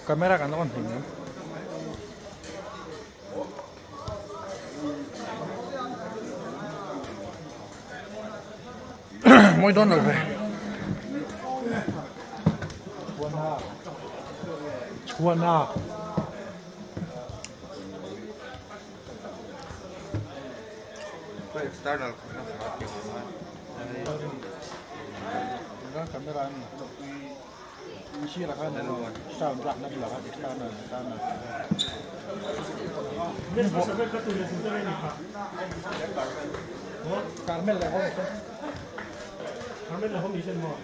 Kamera kan on hình. Mỗi đón được về. Chua na. External. Enggak kamera ini. Isi lah kan. Sound lah nak lah external. Ini sampai ke tulis sebentar ini Pak. Carmel lah kau. Carmel lah kau mission mau.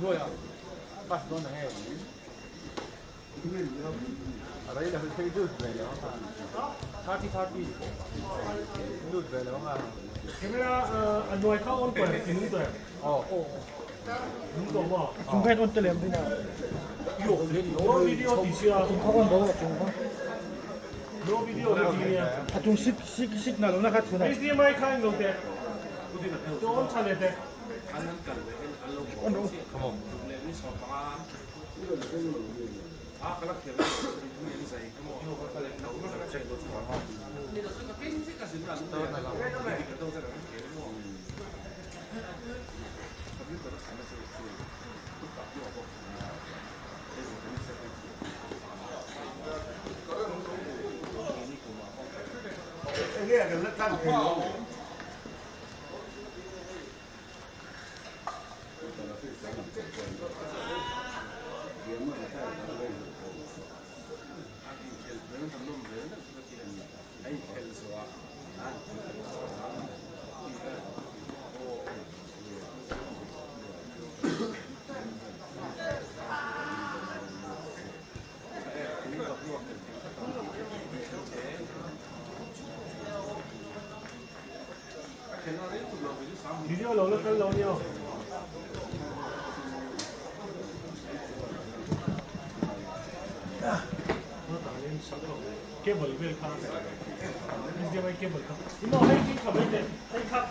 Rồi à? Bắt con này. Ở đây là cái đút về đó. 30. Đút về đó mà. Camera anh nuôi khâu ôn tuổi thì đúng rồi. Đúng rồi. Chúng phải ôn tuổi làm thế nào? Yo video thì chưa. Chúng khâu ôn đâu là chúng không? No video thì chúng signal nó khác thế này. HDMI khai được thế. Tôi ôn chả thế. Ano? Come on. Video lâu nó lâu nhiêu? Cable will come. Is there a cable come? No, I think I cut.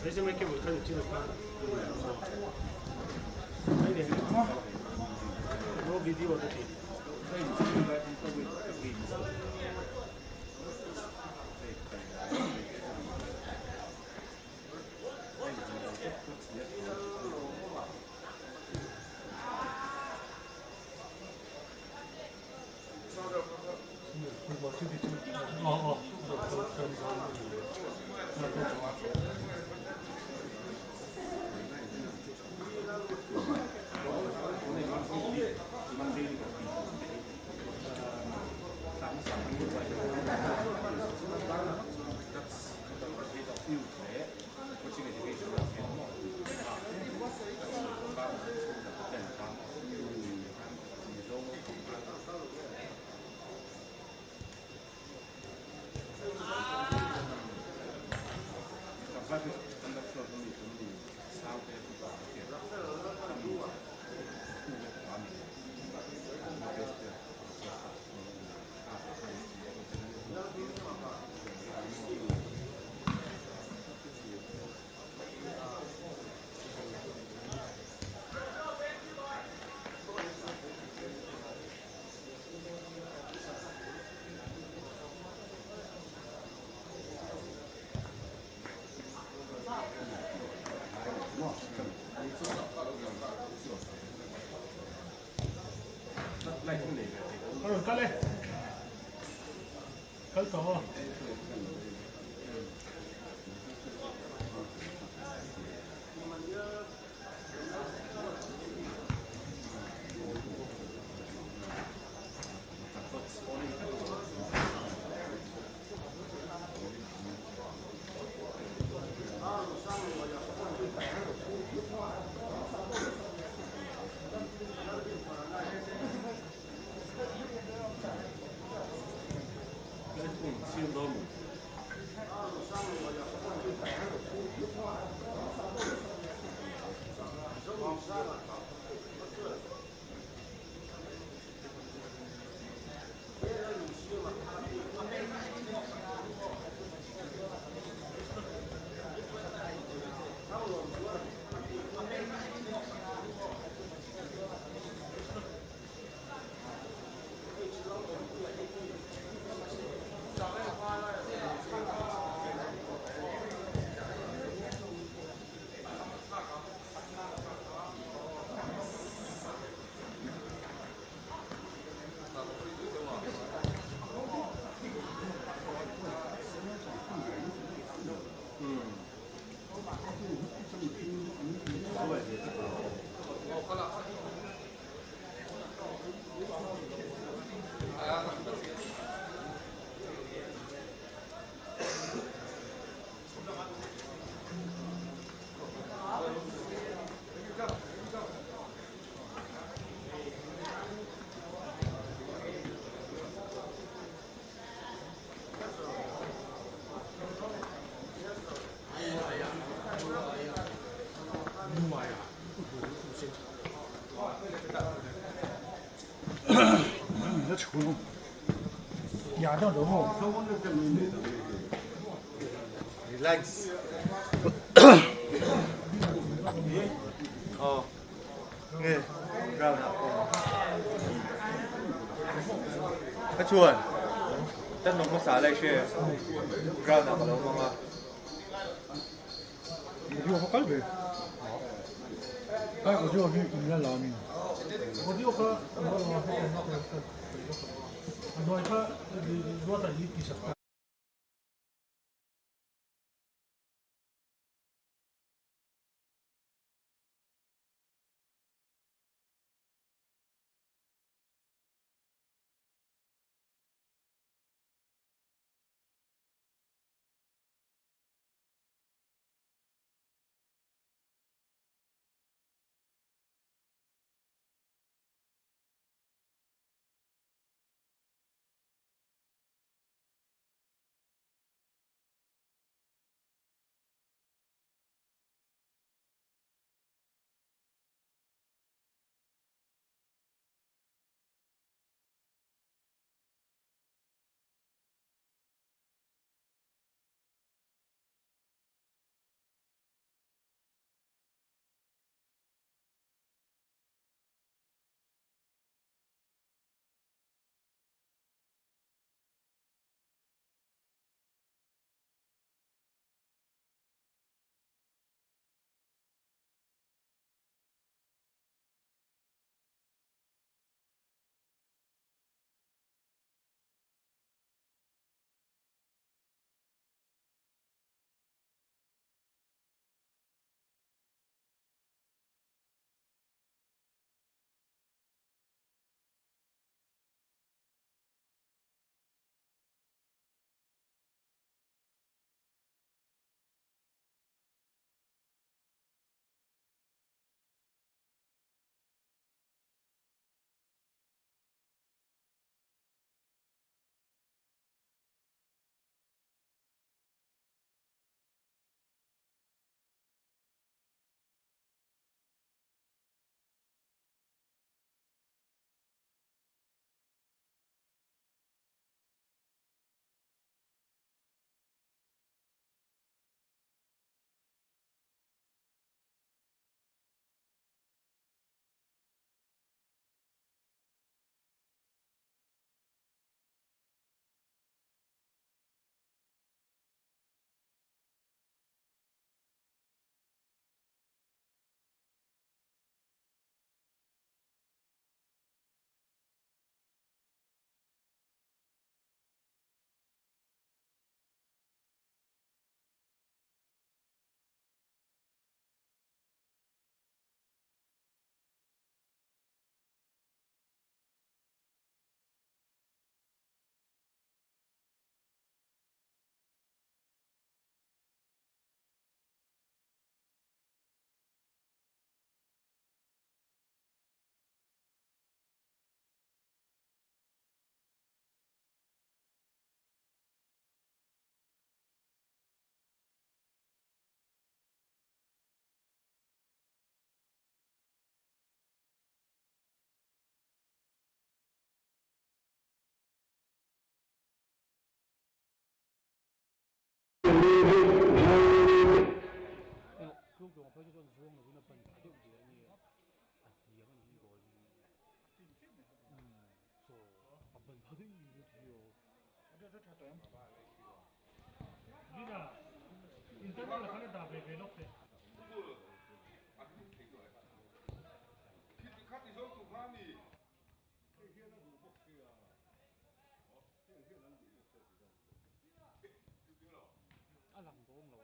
Adesso mi che vuoi fare il giro qua? Vedi? No video da te. Allora, cale. Calco.这球压上之后 Reliance. Oh. Nghe. Rau nào không? Cái chuồn. Tân nông có xả lại xe. Rau nào có đâu không ạ? 이거 헛갈비. 아, 어디가 그냥 라면. 어디가 너가 이 비싸. 그런 경우 발전 수용 누구나 반 다들 이제 아니 이해만 이거 so 한번 다들 이거지요 저 찾아요. 니가 인터넷을 하는다 왜 놓게? 알람 보험 로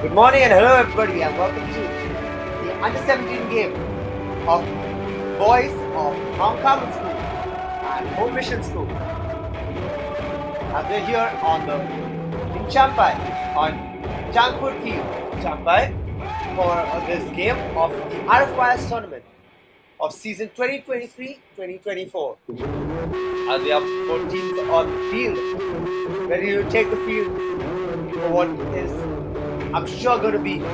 Good morning and hello everybody and welcome to the Under-17 game of boys of Mount Carmel School and Home Mission School. And we're here in Champai on Jangford Field, Champai, for this game of the RFYS tournament of season 2023-2024. And we have 4 teams on the field, ready to take the field for what is, I'm sure, going to be an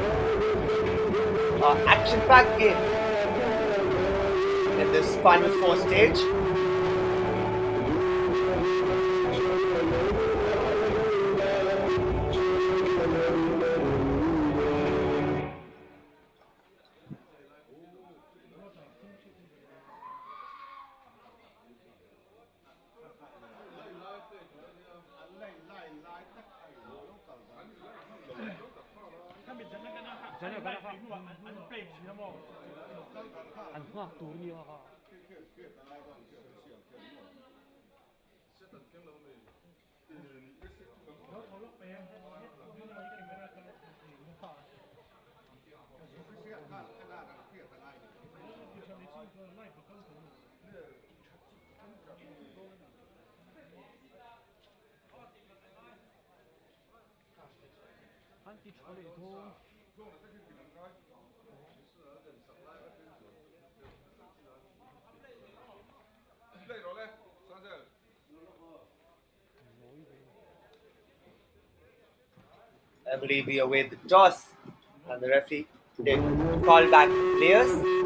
action-packed game in this Final Four stage. 안 확 돈이야. 한티 초콜릿도 I believe we await the toss and the referee did call back the players.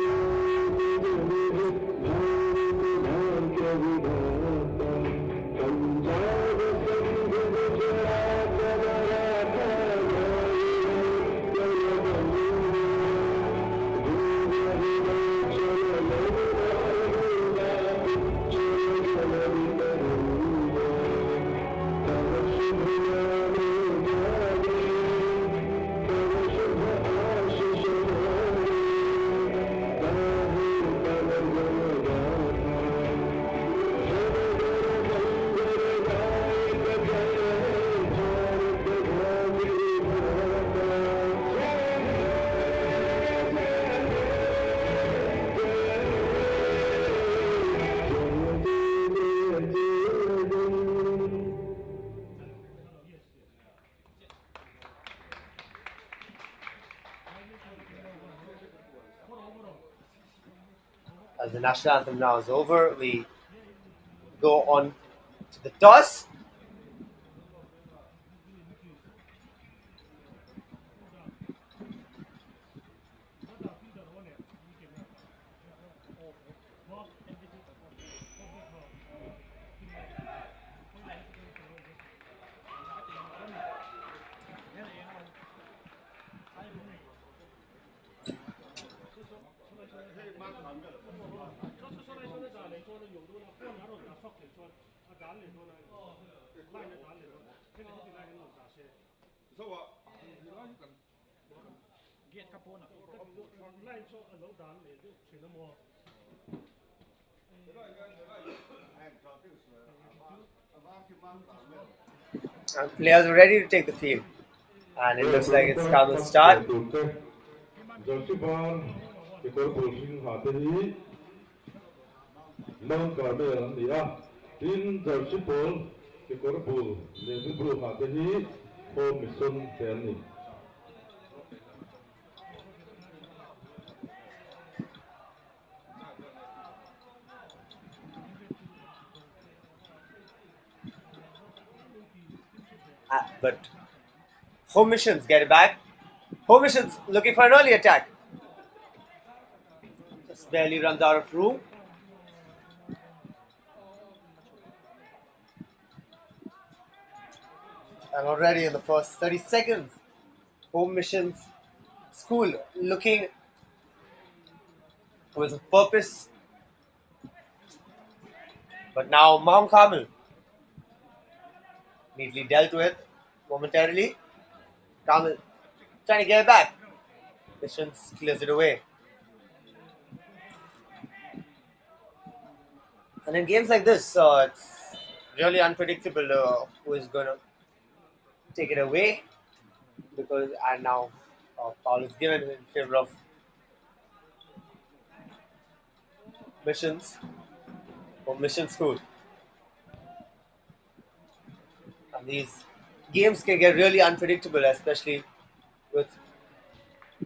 the national anthem now is over, we go on to the toss. And players are ready to take the field. And it looks like it's Carmel's start. Mount Carmel in jersey ball, the corporal, navy blue Hatahi, home mission Fanny. But home missions get it back. Home missions looking for an early attack. Just barely runs out of room. And already in the first 30 seconds, home missions school looking with a purpose. But now Mount Carmel neatly dealt with momentarily. Carmel trying to get it back. Missions clears it away. And in games like this, it's really unpredictable who is going to take it away. Because and now foul is given in favor of missions or mission school. And these games can get really unpredictable, especially with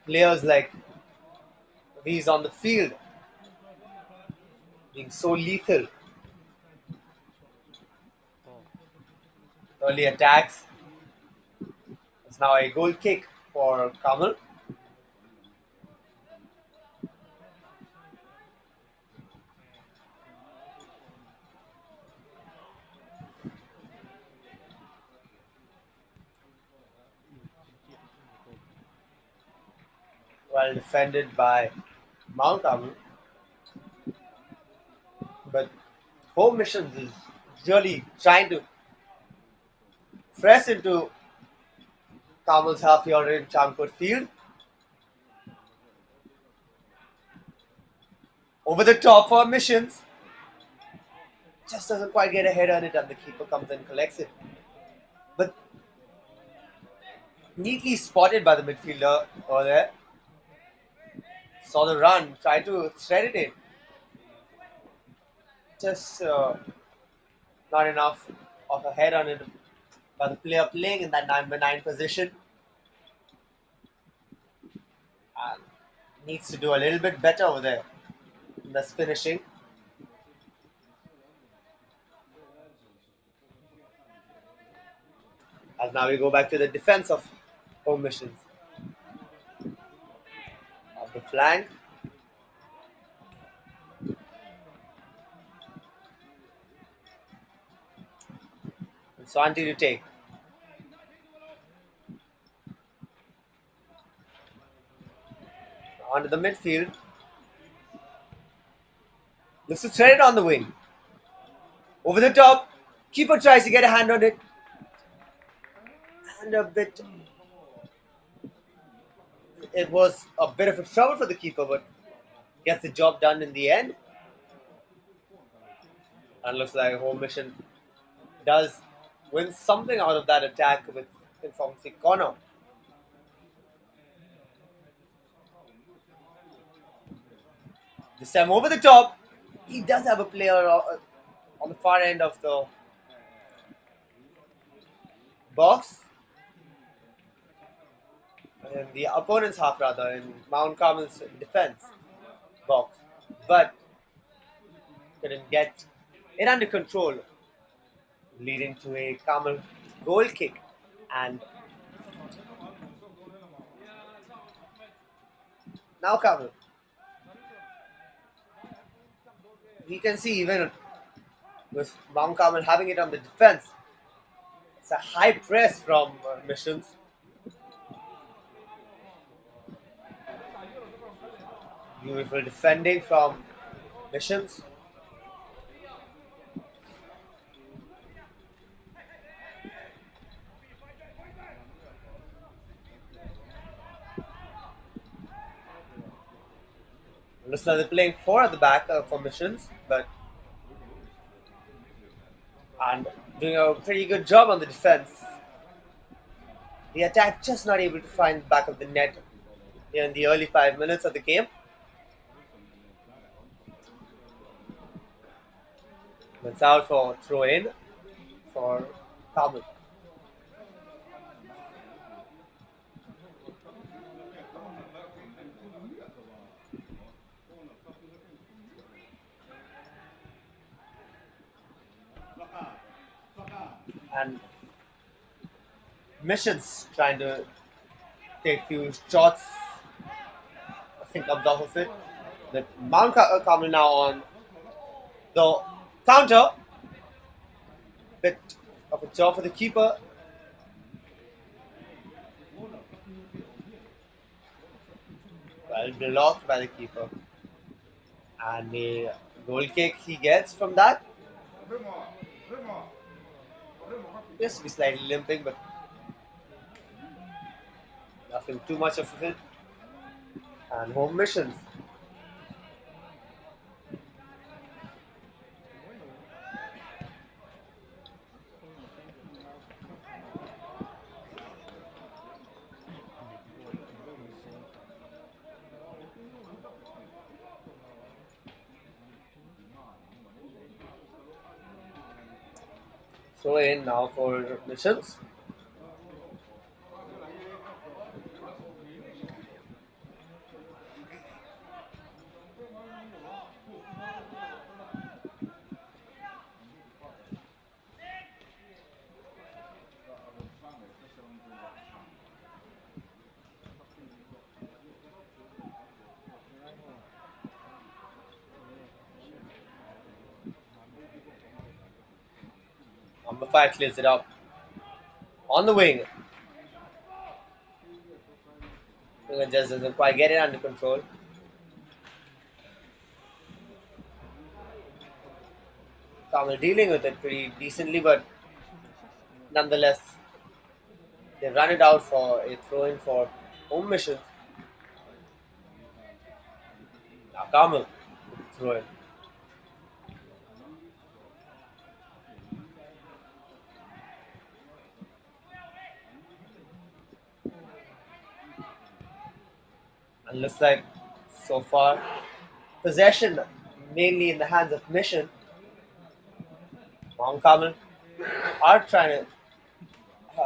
players like these on the field being so lethal. Early attacks. It's now a goal kick for Carmel. Well defended by Mount Carmel. But home missions is really trying to press into Carmel's half-yard in Chamcourt field. Over the top for missions. Just doesn't quite get a head on it and the keeper comes and collects it. But neatly spotted by the midfielder over there. Saw the run, tried to thread it in. Just not enough of a head on it by the player playing in that number 9 position. And needs to do a little bit better over there. That's finishing. As now we go back to the defense of home missions. Off the flank. And Swanti to take. Onto the midfield. Looks to thread it on the wing. Over the top. Keeper tries to get a hand on it. And a bit. It was a bit of a trouble for the keeper, but gets the job done in the end. And looks like home mission does win something out of that attack with Informancy corner. This time over the top. He does have a player on the far end of the box. In the opponent's half rather, in Mount Carmel's defense box. But couldn't get it under control, leading to a Carmel goal kick. And now Carmel. You can see even with Mount Carmel having it on the defense, it's a high press from Missions. Beautiful defending from Missions. Looks like they're playing 4 at the back for Missions, and doing a pretty good job on the defense. The attack just not able to find the back of the net in the early 5 minutes of the game. That's out for throw in for Carmel. And Missions trying to take few shots. I think comes off of it. But Mount Carmel now on the counter. Bit of a job for the keeper. Well blocked by the keeper. And the goal kick he gets from that. Just be slightly limping, but nothing too much of it. And home Missions. So in now for Missions. Number 5 clears it up. On the wing. Just doesn't quite get it under control. Carmel dealing with it pretty decently, but nonetheless, they run it out for a throw-in for home Missions. Now Carmel throw-in. And looks like so far possession mainly in the hands of Mission. Mount Carmel are trying to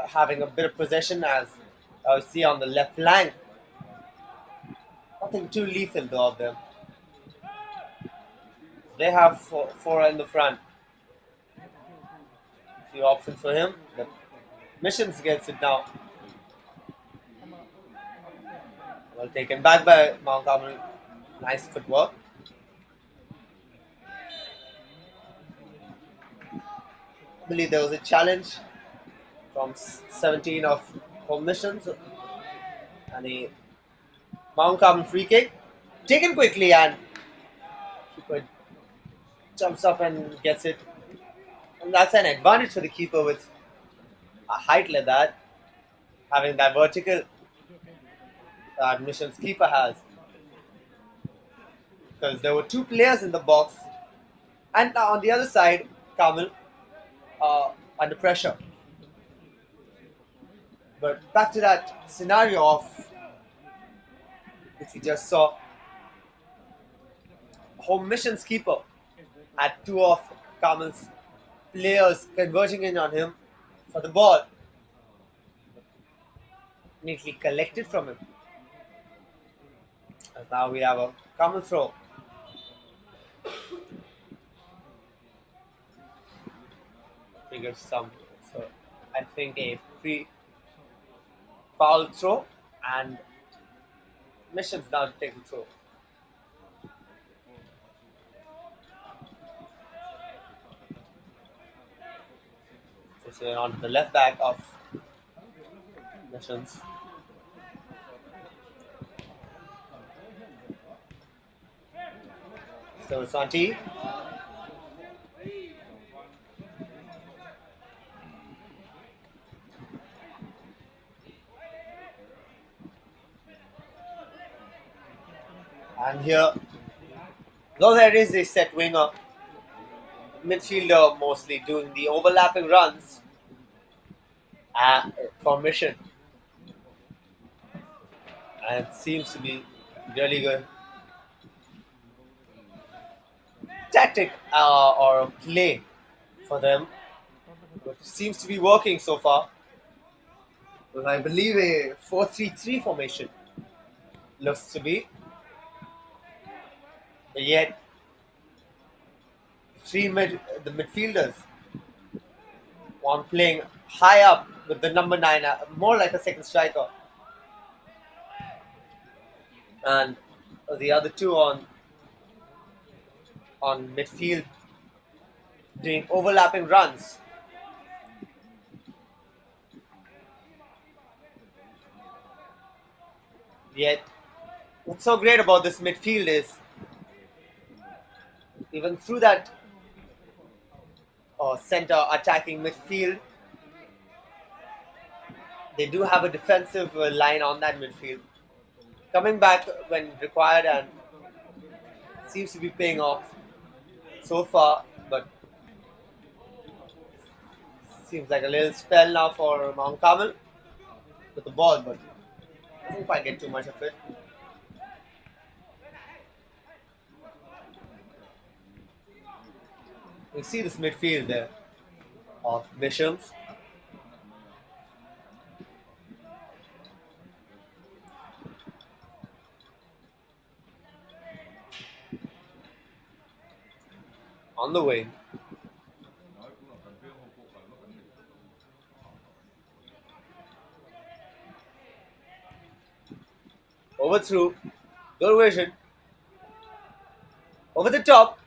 having a bit of possession as I see on the left flank. Nothing too lethal though of them. They have four in the front. Few options for him. The Missions gets it now. Well taken back by Mount Carmel. Nice footwork. I believe there was a challenge from 17 of home Missions and a Mount Carmel free kick taken quickly, and keeper jumps up and gets it, and that's an advantage for the keeper with a height like that, having that vertical that Missions keeper has, because there were 2 players in the box, and on the other side Carmel under pressure. But back to that scenario of which we just saw. Home Missions keeper had 2 of Carmel's players converging in on him for the ball. Neatly collected from him. And now we have a Carmel throw. triggered some. So I think a free foul throw and missions now to take the throw. So we're on to the left back of missions. So it's on T. And here, though there is a set winger, midfielder mostly doing the overlapping runs for mission. And it seems to be really good tactic or play for them, which seems to be working so far. Well, I believe a 4-3-3 formation looks to be. Yet, the midfielders, one playing high up with the number 9, more like a second striker, and the other two on midfield doing overlapping runs. Yet, what's so great about this midfield is even through that center attacking midfield, they do have a defensive line on that midfield, coming back when required, and seems to be paying off so far. But seems like a little spell now for Mount Carmel with the ball, but doesn't quite get too much of it. You see this midfield there of Missions. On the wing. Overthrough. Good vision. Over the top.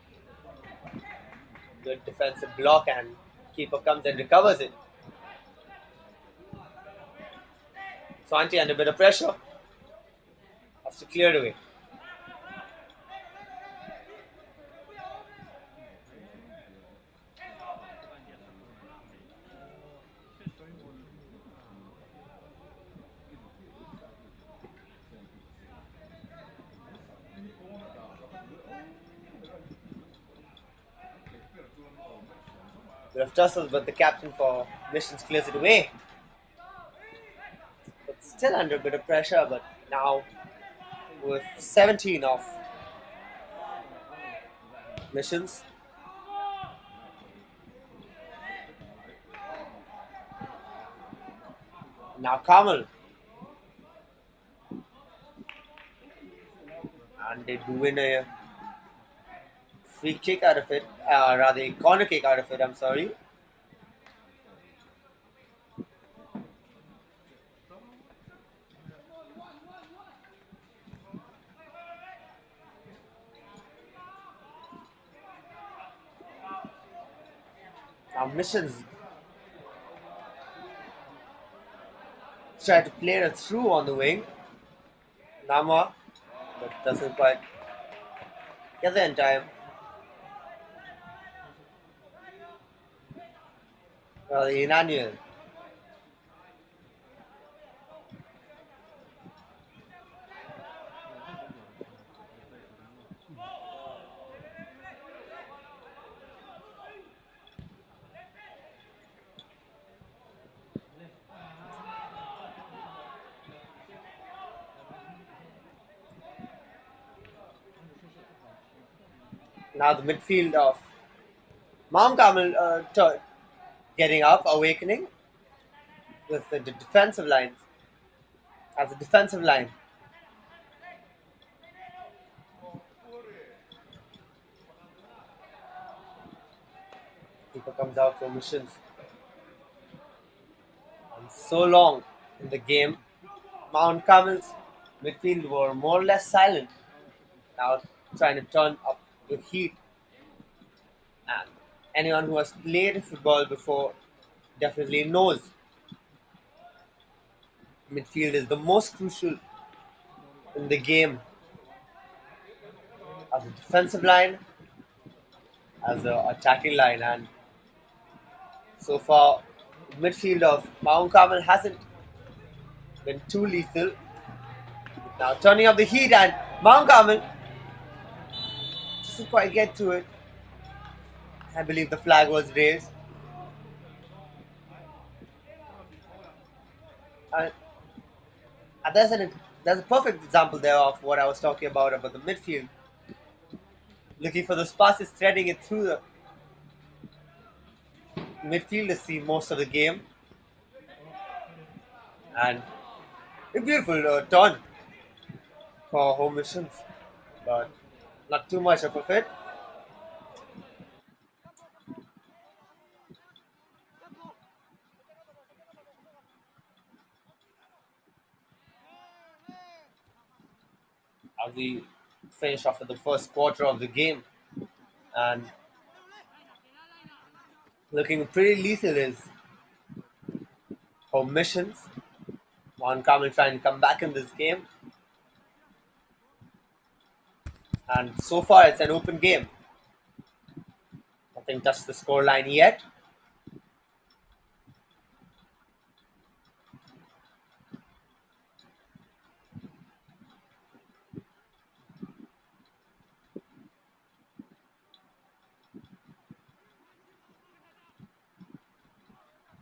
Good defensive block, and keeper comes and recovers it. Santi under a bit of pressure. Has to clear it away. Bit of tussles, but the captain for Missions clears it away. But still under a bit of pressure, but now with 17 of Missions. Now Carmel. And they do win a free kick out of it, rather a corner kick out of it, I'm sorry. Now Missions try to play it through on the wing. Nama, but doesn't quite get there in time. Emmanuel. Now the midfield of Mount Carmel getting up, awakening with the defensive lines. As a defensive line. Keeper comes out for Missions. So long in the game, Mount Carmel's midfield were more or less silent, now trying to turn up the heat. And anyone who has played football before definitely knows midfield is the most crucial in the game as a defensive line, as an attacking line, and so far midfield of Mount Carmel hasn't been too lethal. Now turning up the heat and Mount Carmel doesn't quite get to it. I believe the flag was raised. And there's a perfect example there of what I was talking about the midfield. Looking for those passes, threading it through the midfield to see most of the game. And a beautiful turn for home missions, but not too much of a fit. As we finish off with the first quarter of the game, and looking pretty lethal is home missions. Mount Carmel trying to come back in this game, and so far it's an open game. Nothing touched the scoreline yet.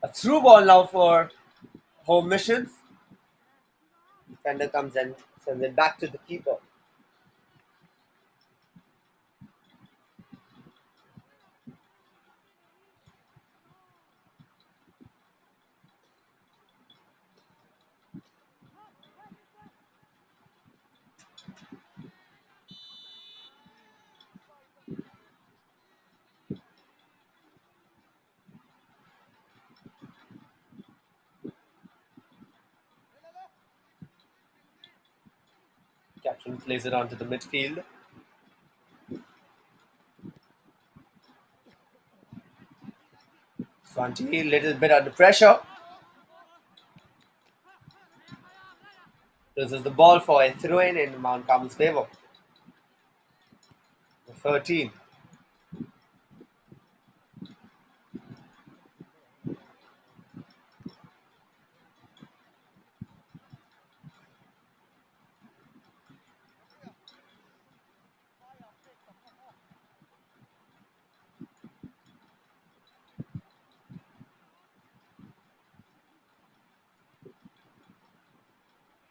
A through ball now for home missions. Defender comes and sends it back to the keeper. Captain plays it onto the midfield. Swanti, a little bit under pressure. This is the ball for a throw-in Mount Carmel's favor. 13.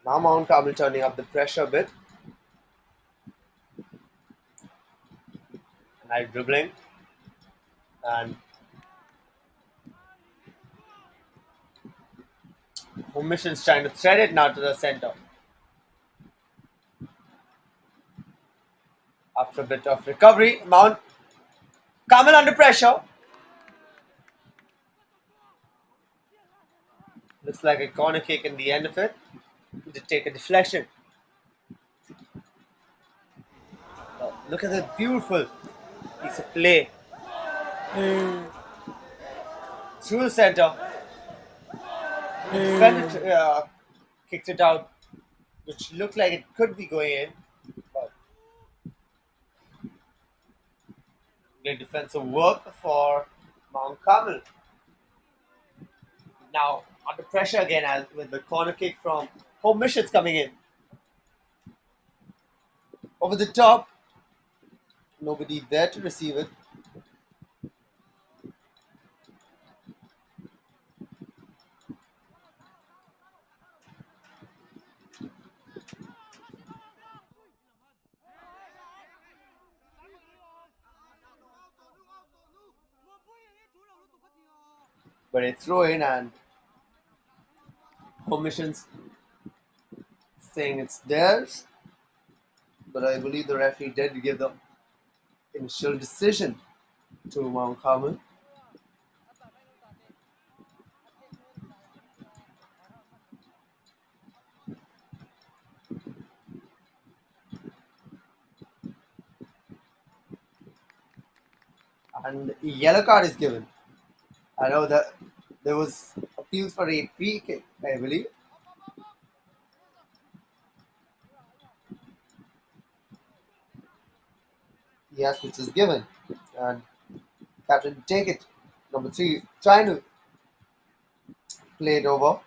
Now Mount Carmel turning up the pressure a bit. Nice dribbling. And home missions trying to thread it now to the center. After a bit of recovery, Mount Carmel under pressure. Looks like a corner kick in the end of it. To take a deflection. Look at the beautiful piece of play. Through the center. The defender kicked it out, which looked like it could be going in. But great defensive work for Mount Carmel. Now under pressure again as with the corner kick from home missions coming in. Over the top. Nobody there to receive it. But a throw in and home missions saying it's theirs. But I believe the referee did give the initial decision to Mount Carmel. and a yellow card is given. I know that there was appeals for a free kick, I believe. Yes, which is given, and captain take it. Number 3 trying to play it over.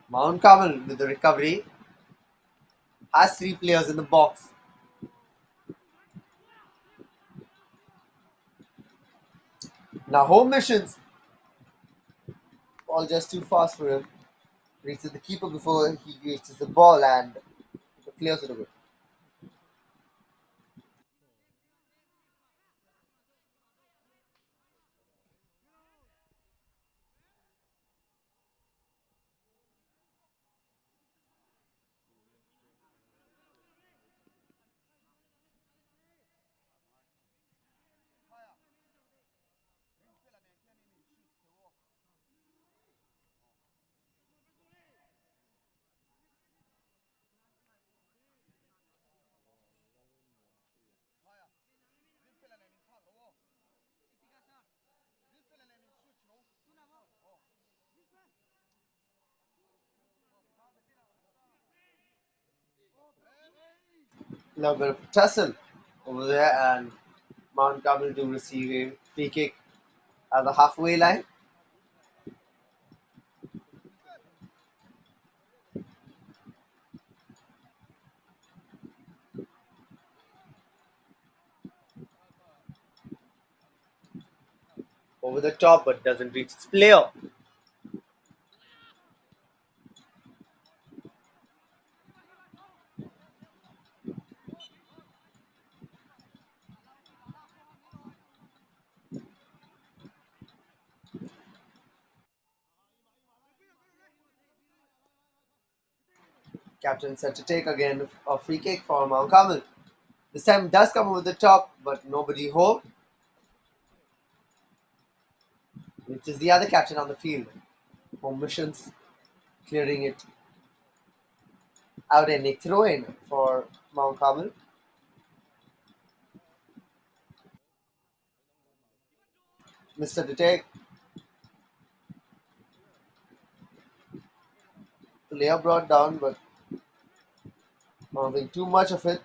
Mount Carmel with the recovery has 3 players in the box. Now home missions, ball just too fast for him. Reaches the keeper before he reaches the ball and clears it away. A little bit of tussle over there, and Mount Carmel do receive a free kick at the halfway line. Over the top, but doesn't reach its player. Captain set to take again a free kick for Mount Carmel. This time does come over the top, but nobody home. Which is the other captain on the field. Home missions clearing it out, and a throw in for Mount Carmel. Mr. to take. Player brought down, but not having too much of it.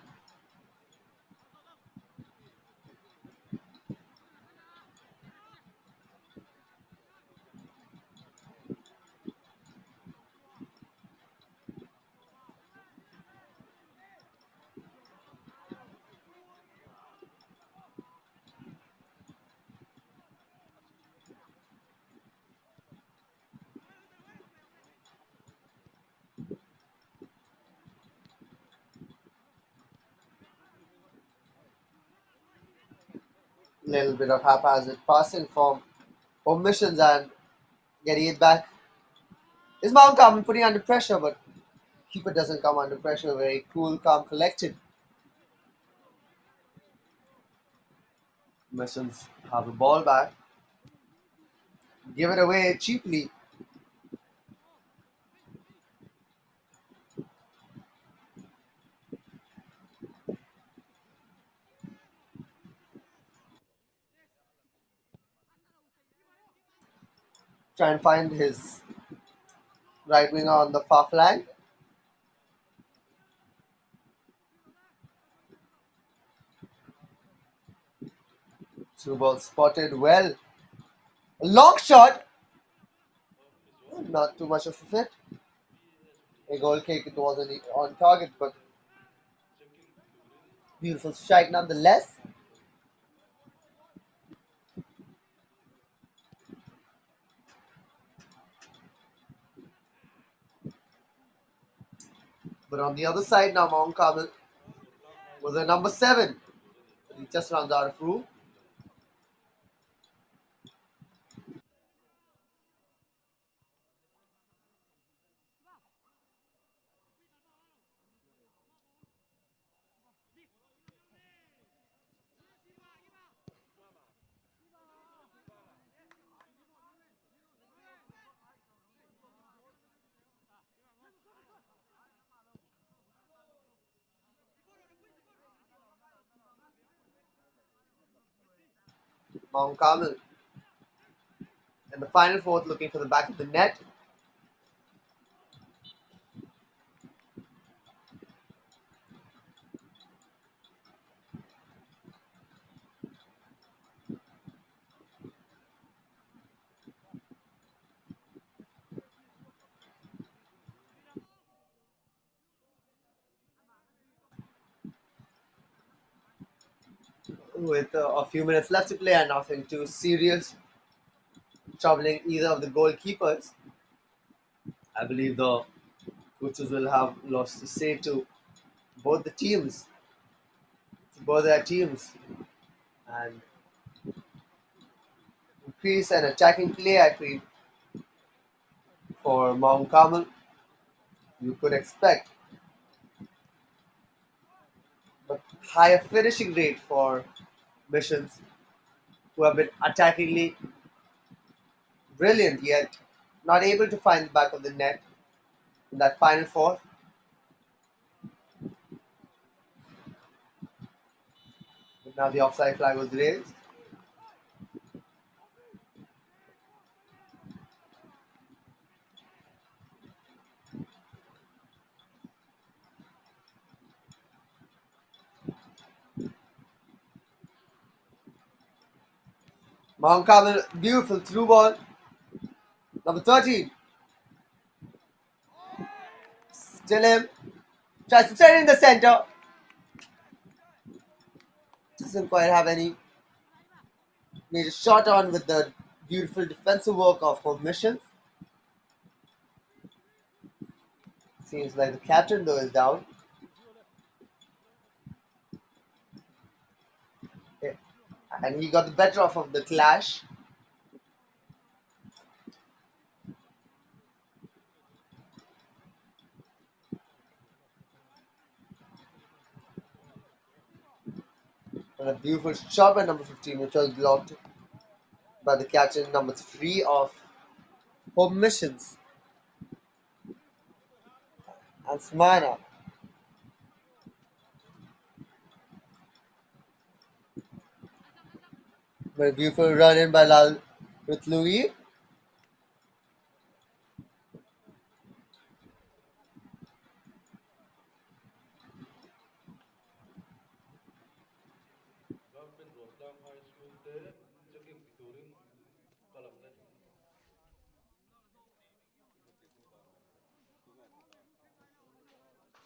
Little bit of haphazard passing from home missions and getting it back. Is Mount Carmel putting under pressure, but keeper doesn't come under pressure. Very cool, calm, collected. Missions have the ball back. Give it away cheaply. Try and find his right winger on the far flank. Through ball spotted well. A long shot. Not too much of a fit. A goal kick, it wasn't on target, but beautiful strike nonetheless. But on the other side now, Mount Carmel was a number 7. He just runs out of room. Mount Carmel in the final fourth, looking for the back of the net. With a few minutes left to play and nothing too serious troubling either of the goalkeepers, I believe the coaches will have lost to say to both the teams, to both their teams, and increase an attacking play. I feel for Mount Carmel, you could expect, but higher finishing rate for Missions, who have been attackingly brilliant yet not able to find the back of the net in that final fourth. But now the offside flag was raised. Mount Carmel, beautiful through ball. Number 13. Still him. Tries to set it in the center. Doesn't quite have any major shot on with the beautiful defensive work of Home Missions. Seems like the captain though is down. Yeah. And he got the better off of the clash. And a beautiful shot by number 15, which was blocked by the captain, number 3 of Home Missions. And Smana. Very beautiful run in by Lal with Louis.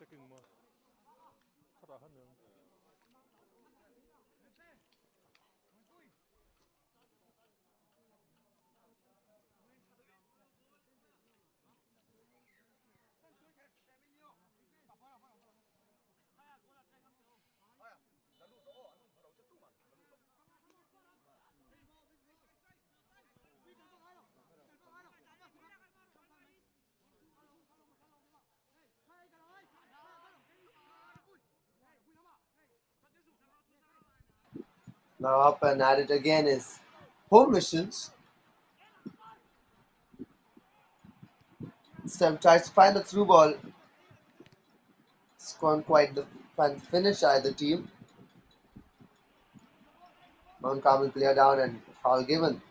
checking 뭐 하다 하면 Now up and at it again is Home Missions. This time tries to find the through ball. It's gone quite the finish either team. Mount Carmel player down and foul given.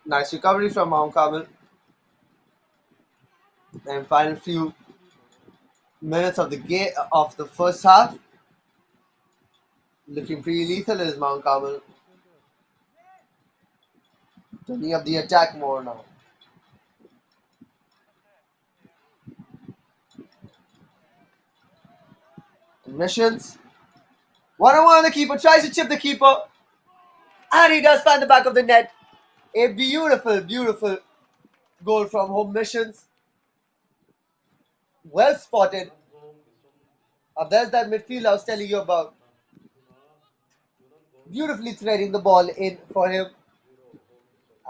Nice recovery from Mount Carmel. And final few minutes of the game of the first half. Looking pretty lethal is Mount Carmel. Turning up the attack more now. Missions. 1-on-1 on the keeper. Tries to chip the keeper. And he does find the back of the net. A beautiful, beautiful goal from Home Missions. Well spotted. There's that midfield I was telling you about. Beautifully threading the ball in for him.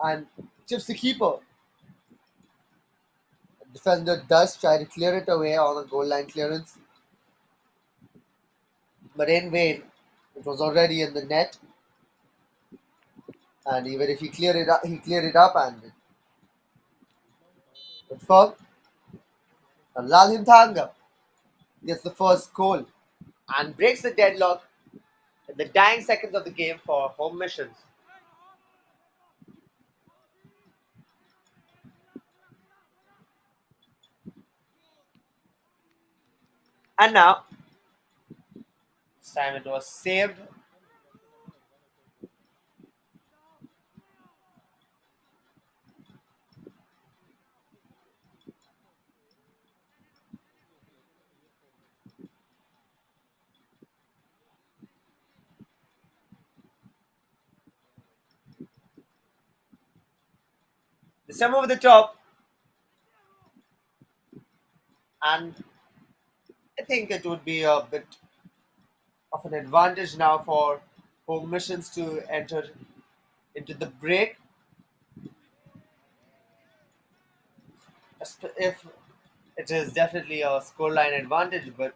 And chips the keeper. The defender does try to clear it away on a goal line clearance. But in vain. It was already in the net. And even if he cleared it up and Good for Lalhintanga gets the first goal and breaks the deadlock in the dying seconds of the game for home missions. And now, this time it was saved. This time over the top, and I think it would be a bit of an advantage now for home missions to enter into the break. If it is definitely a scoreline advantage, but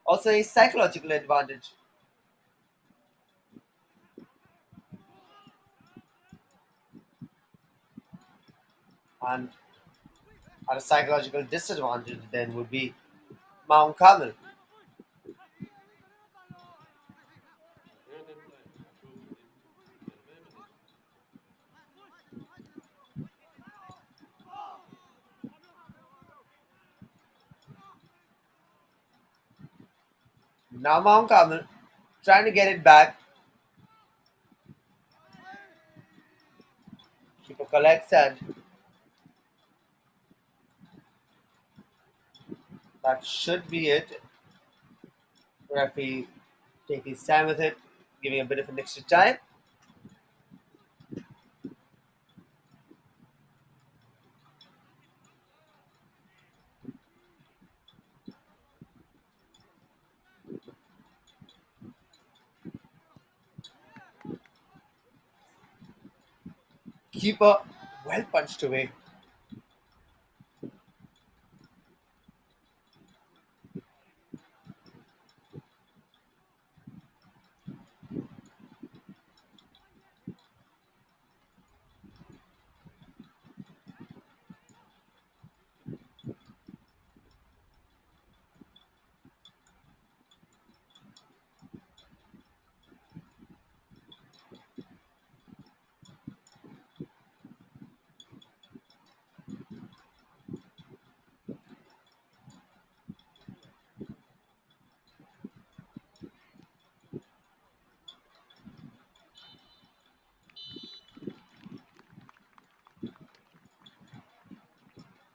also a psychological advantage. And at a psychological disadvantage, then would be Mount Carmel. Now Mount Carmel trying to get it back. Keeper collects and that should be it. Referee take his time with it, giving a bit of an extra time. Keeper well punched away.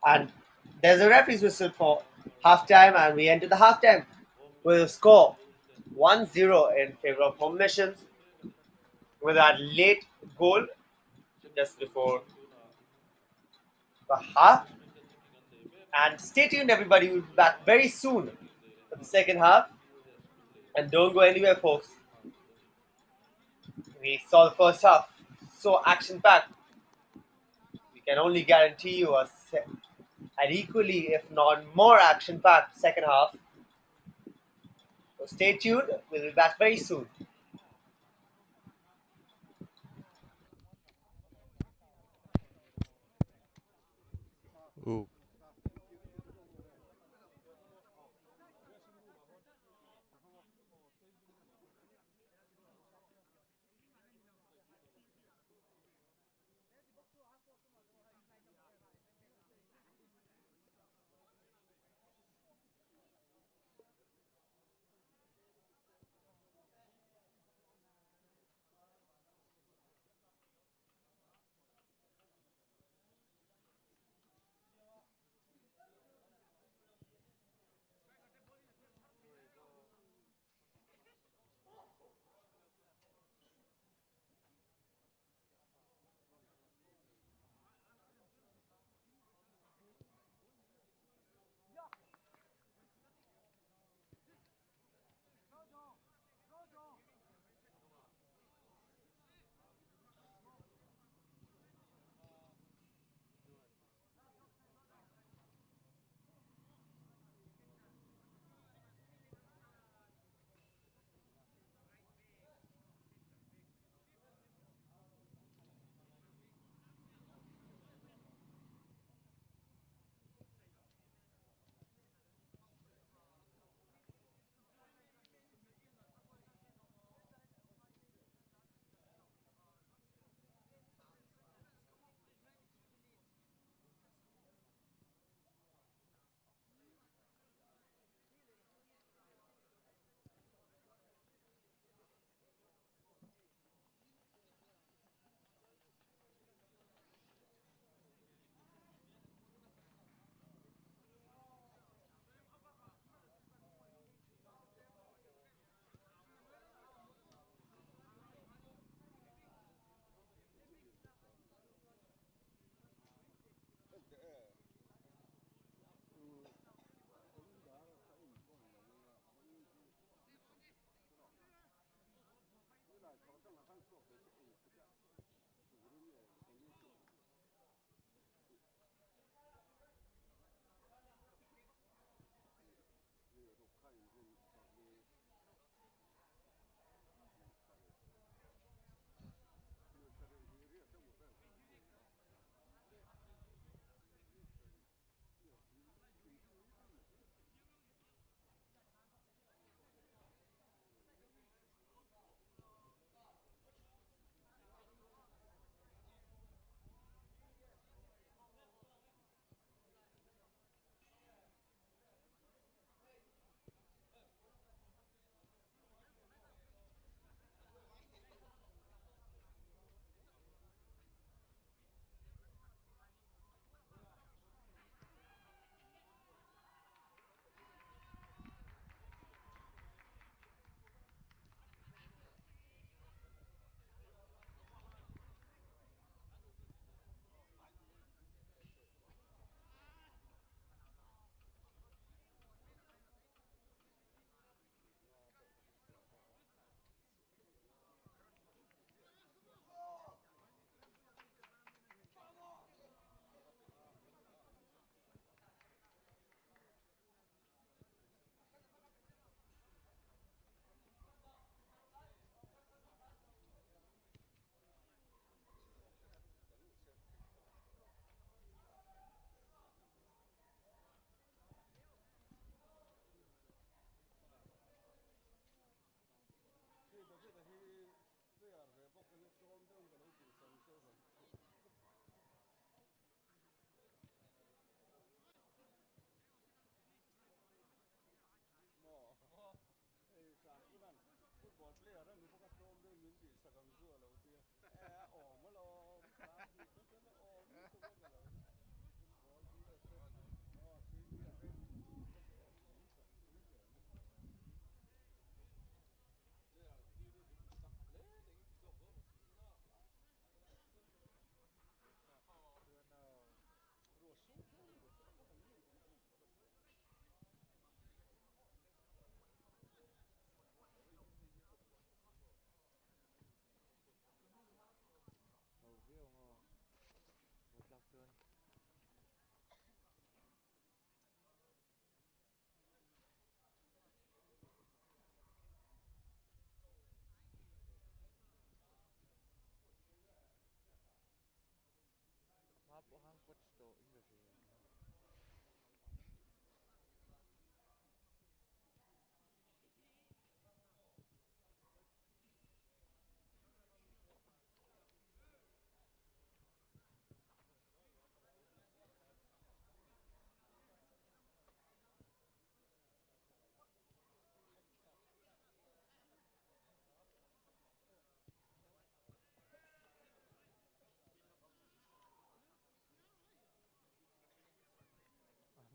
And there's a referee's whistle for halftime, and we enter the halftime with a score 1-0 in favor of home missions with that late goal just before the half. And stay tuned, everybody. We'll be back very soon for the second half. And don't go anywhere, folks. We saw the first half so action packed. We can only guarantee you an equally, if not more, action packed second half. So stay tuned. We'll be back very soon. Ooh.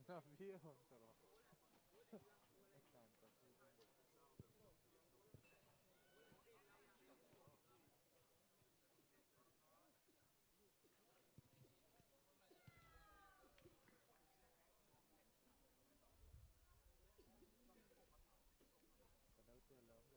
Navio, sarò. È tanto. Còn đâu chưa lớn rồi.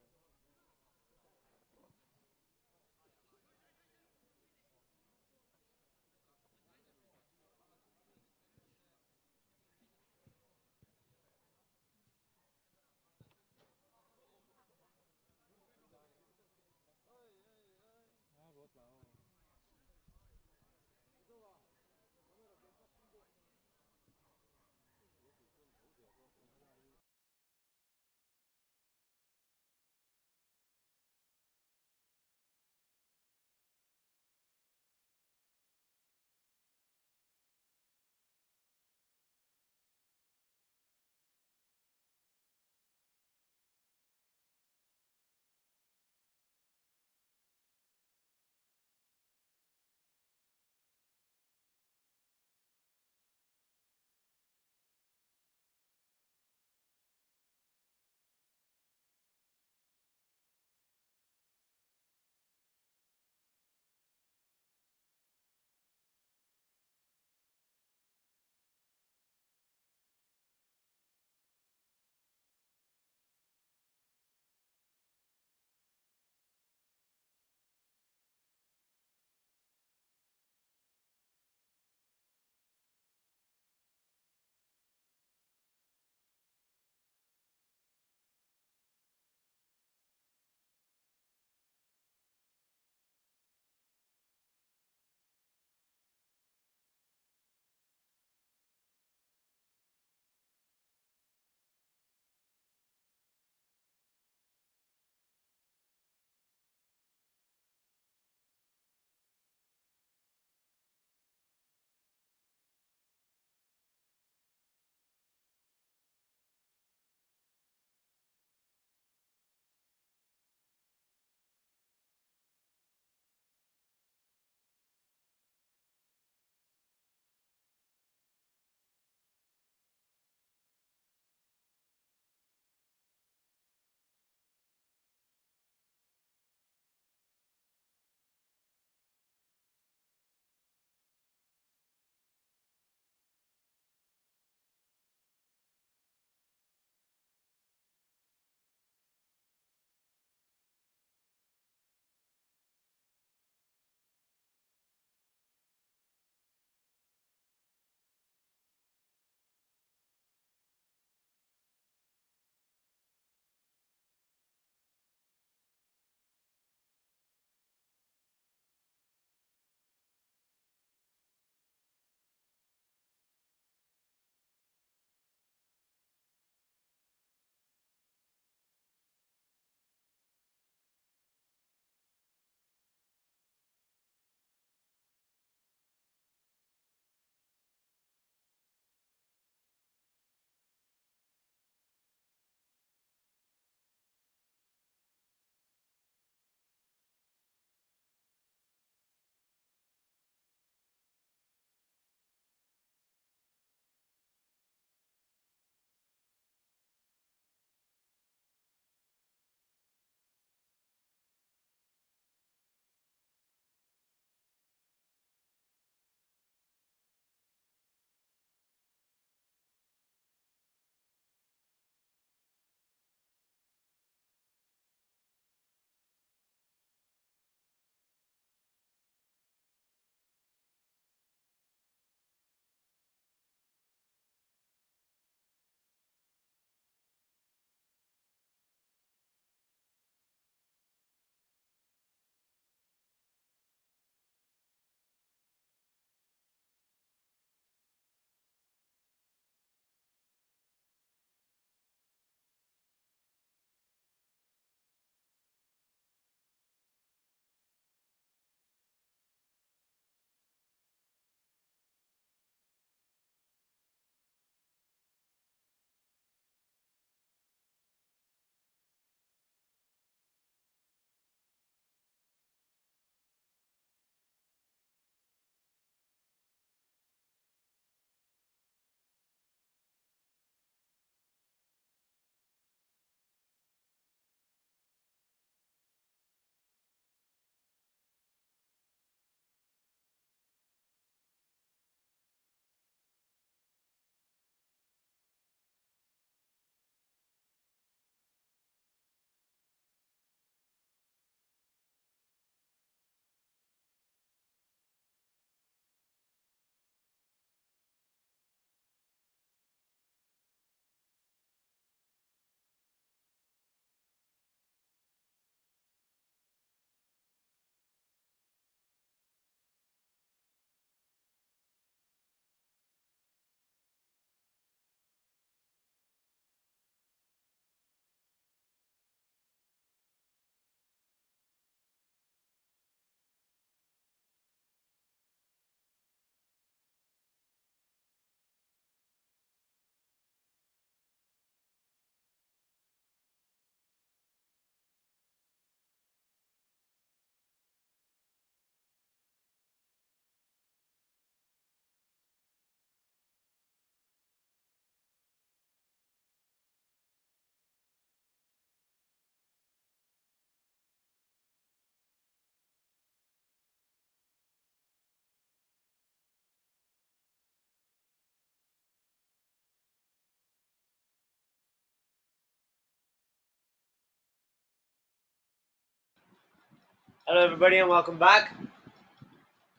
Hello everybody and welcome back.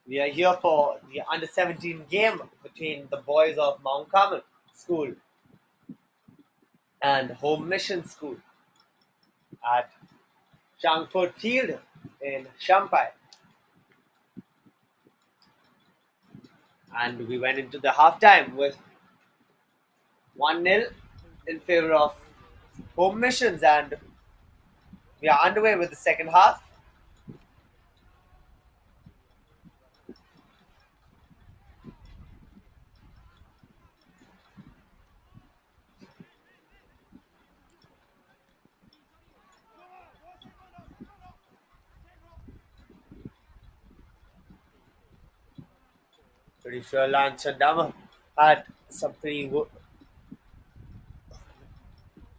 We are here for the under 17 game between the boys of Mount Carmel School and Home Mission School at Changford Field in Shampai. And we went into the halftime with 1-0 in favor of Home Missions, and we are underway with the second half. Pretty sure Lance Chandama had some pretty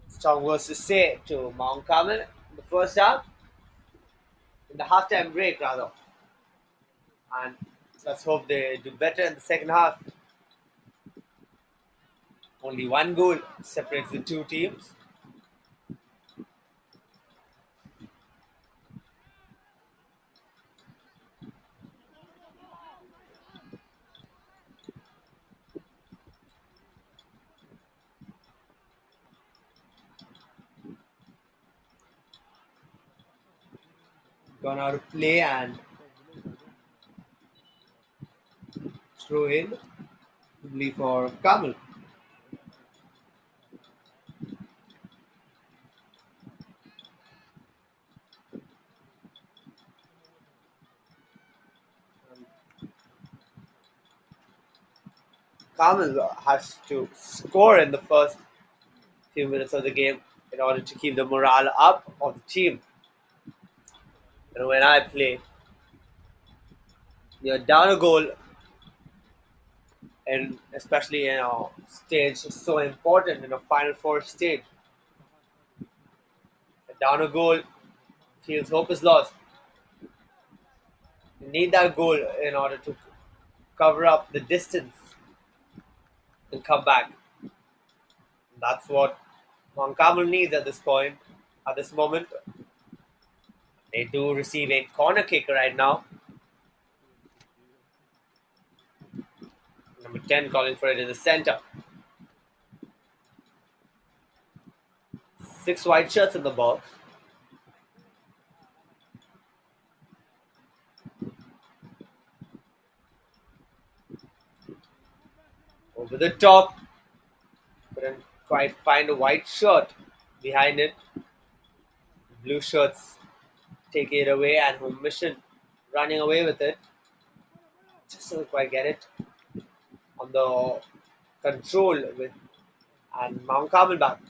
strong words to say to Mount Carmel in the first half, in the halftime break rather. And let's hope they do better in the second half. Only one goal separates the two teams. Gone out of play and throw in, probably for Carmel. Carmel has to score in the first few minutes of the game in order to keep the morale up of the team. And when I play, you're down a goal, and especially in a stage so important in a Final Four stage. Down a goal, feels hope is lost. You need that goal in order to cover up the distance and come back. That's what Mount Carmel needs at this point, at this moment. They do receive a corner kick right now. Number 10 calling for it in the center. 6 white shirts in the box. Over the top. Couldn't quite find a white shirt behind it. Blue shirts take it away, and Home Mission running away with it. Just doesn't quite get it on the control with, and Mount Carmel back.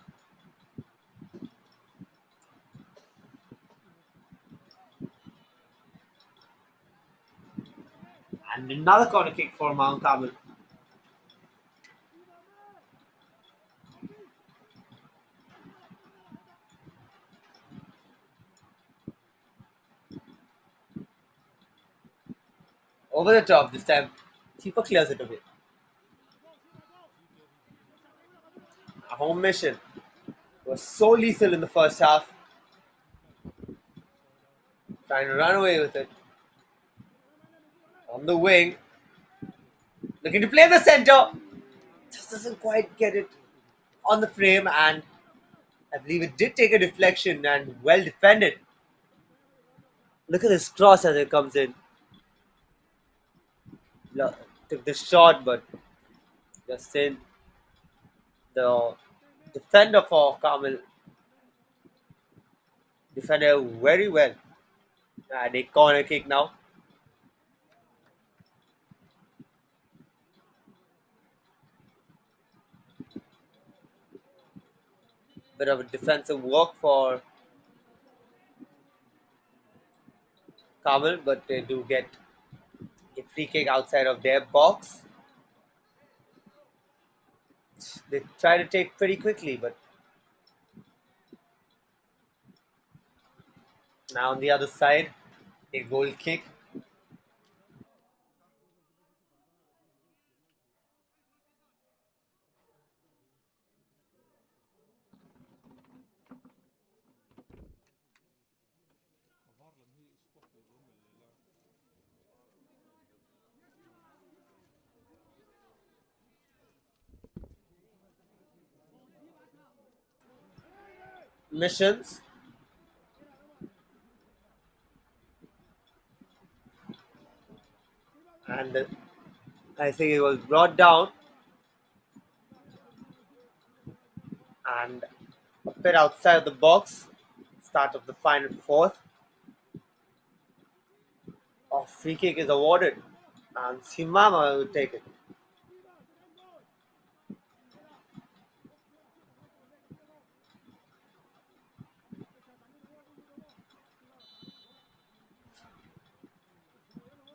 And another corner kick for Mount Carmel. Over the top this time. Keeper clears it away. A Home Mission was so lethal in the first half. Trying to run away with it. On the wing. Looking to play the center. Just doesn't quite get it on the frame, and I believe it did take a deflection and well defended. Look at this cross as it comes in. Took the shot, but just in. The defender for Carmel defended very well. And a corner kick now. Bit of a defensive work for Carmel, but they do get a free kick outside of their box. They try to take pretty quickly, but now on the other side, a goal kick. Missions. And I think it was brought down and a bit outside of the box. Start of the final fourth. A free kick is awarded and Simama will take it.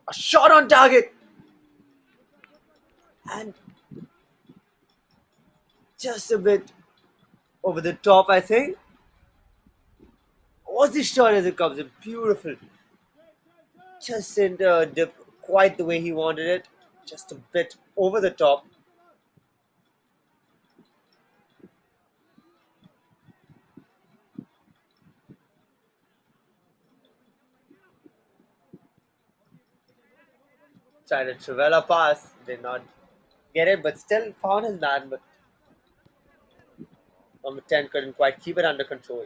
A shot on target and just a bit over the top, I think. Was the shot as it comes in? Beautiful. Just didn't dip quite the way he wanted it. Just a bit over the top. Tried a Trivela pass, did not get it, but still found his man. But number 10 couldn't quite keep it under control.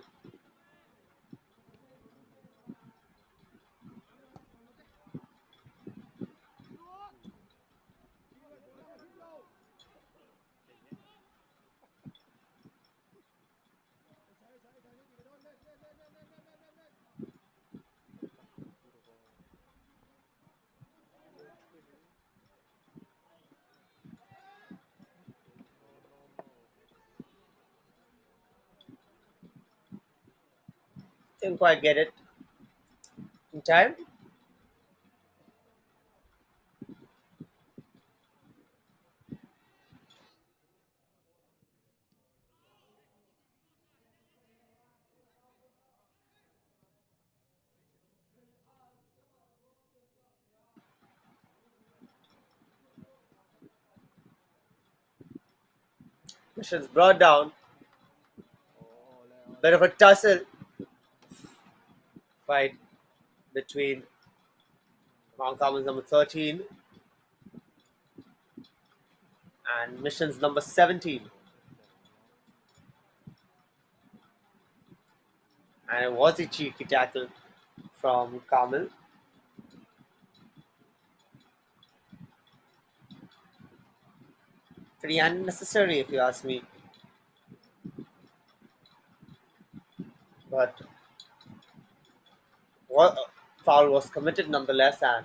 Didn't quite get it in time. Missions brought down. Bit of a tussle fight between Mount Carmel's number 13 and Mission's number 17. And it was a cheeky tackle from Carmel. Pretty unnecessary if you ask me. But what foul was committed nonetheless, and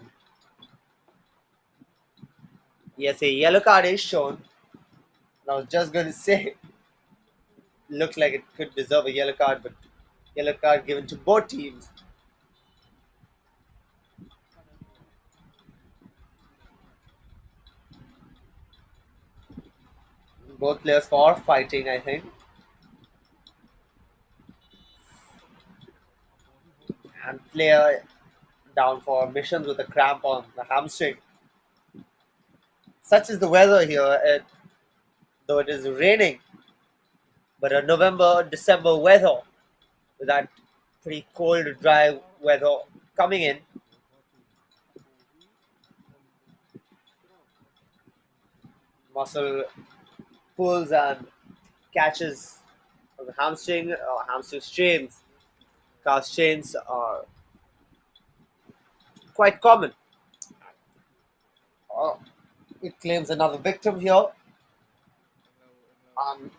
yes, a yellow card is shown. And I was just going to say, looked like it could deserve a yellow card, but yellow card given to both teams. Both players for fighting, I think. And player down for missions with a cramp on the hamstring. Such is the weather here, though it is raining. But a November, December weather with that pretty cold, dry weather coming in. Muscle pulls and catches of the hamstring or hamstring strains. Calf strains are quite common. It claims another victim here.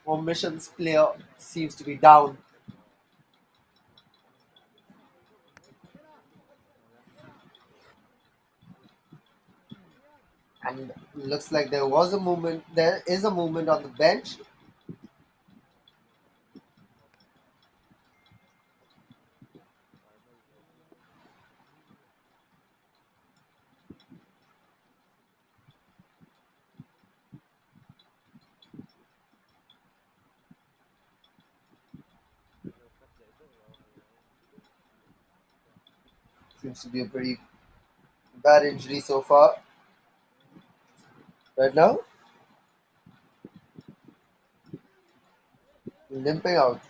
Home missions player seems to be down. And looks like there was a movement. There is a movement on the bench. Seems to be a pretty bad injury so far. Right now, limping out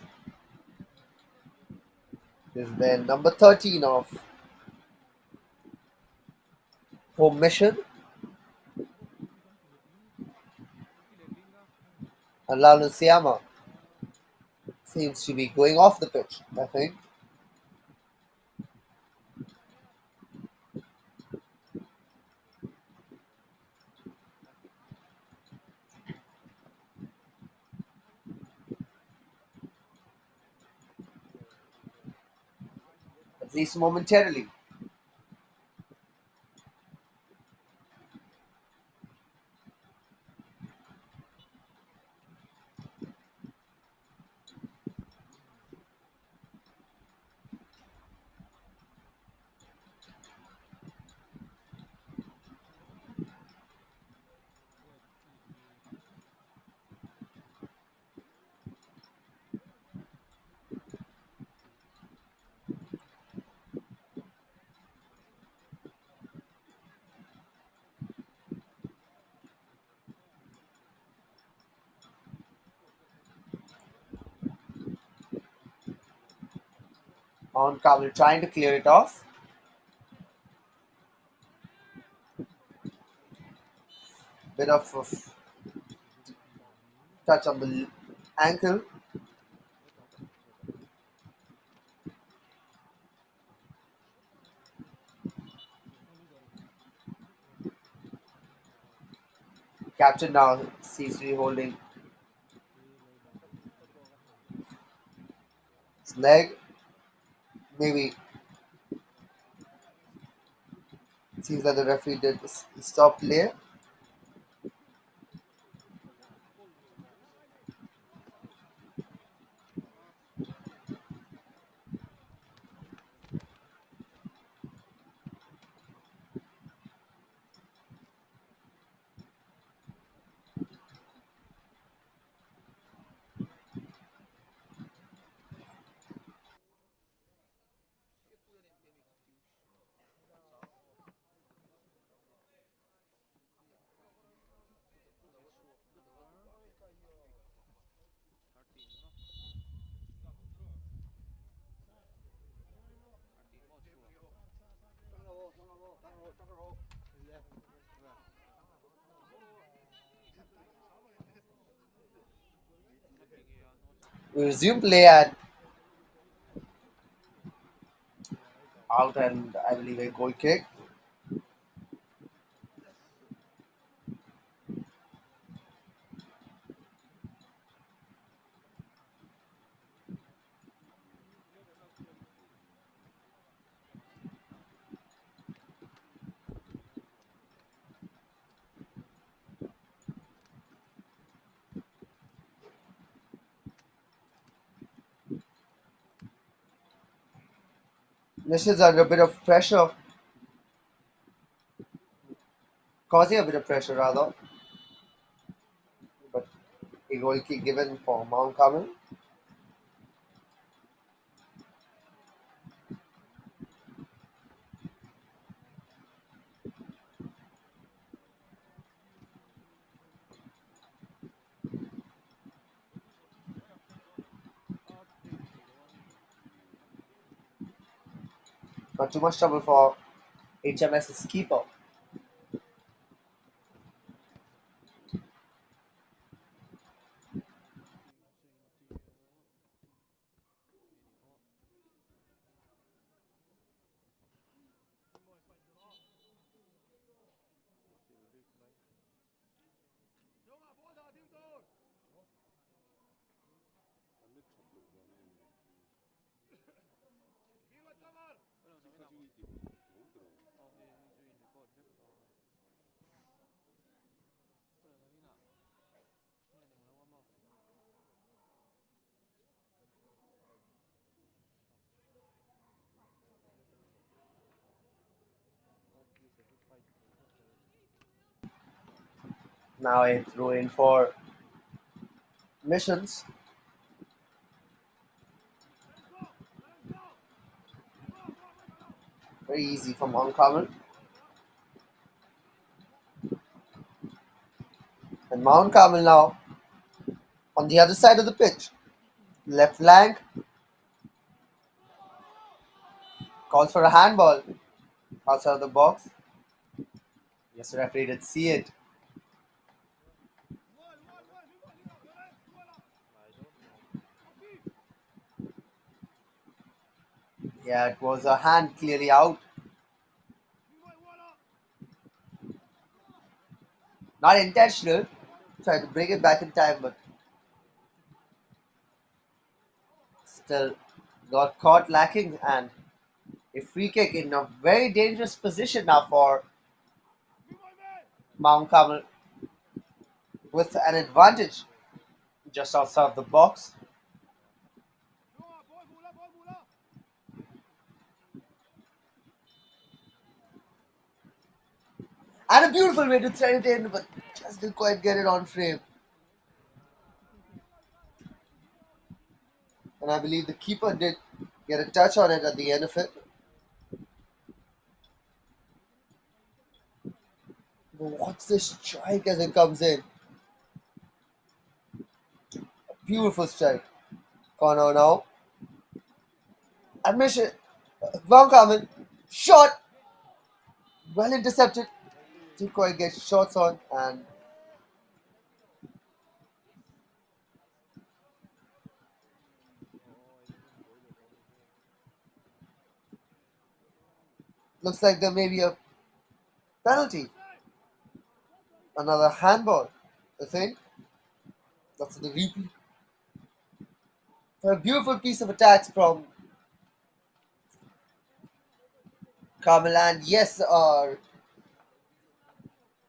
is then number 13 of home mission. And Lalo Siama seems to be going off the pitch, I think. At least momentarily. Mount Carmel trying to clear it off. Bit of a touch on the ankle. Captain now seems to be holding his leg. Maybe it seems that the referee did stop play. We resume play at out and I believe a goal kick. Missions under a bit of pressure, causing a bit of pressure rather. But a goal kick given for Mount Carmel. Not too much trouble for HMS's keeper. Now a throw in for Missions. Very easy for Mount Carmel. And Mount Carmel now on the other side of the pitch. Left flank. Calls for a handball. Outside of the box. Yes, the referee did see it. Yeah, it was a hand clearly out. Not intentional. Tried to bring it back in time, but still got caught lacking, and a free kick in a very dangerous position now for Mount Carmel with an advantage just outside the box. And a beautiful way to thread it in, but just didn't quite get it on frame. And I believe the keeper did get a touch on it at the end of it. But what's this strike as it comes in? Beautiful strike. Corner now. Admission. Mount Carmel. Shot. Well intercepted. Didn't quite get shots on, and looks like there may be a penalty. Another handball, I think. That's the replay. A beautiful piece of attacks from Carmel, and yes,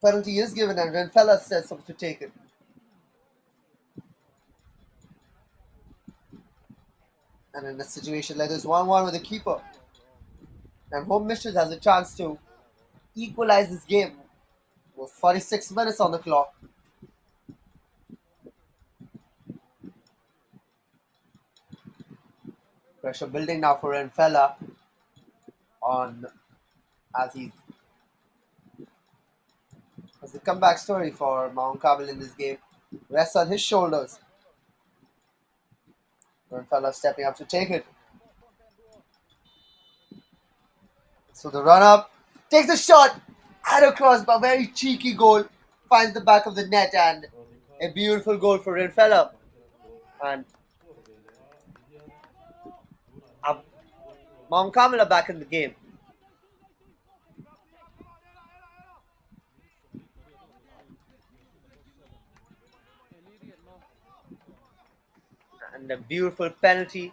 penalty is given, and Renfella says something to take it. And in a situation like this, 1-1 with the keeper, and Home Missions has a chance to equalize this game with 46 minutes on the clock. Pressure building now for Renfella on as the comeback story for Mount Carmel in this game rests on his shoulders. Renfella stepping up to take it. So the run up takes the shot and across, but very cheeky goal finds the back of the net, and a beautiful goal for Renfella. And Mount Carmel are back in the game. And a beautiful penalty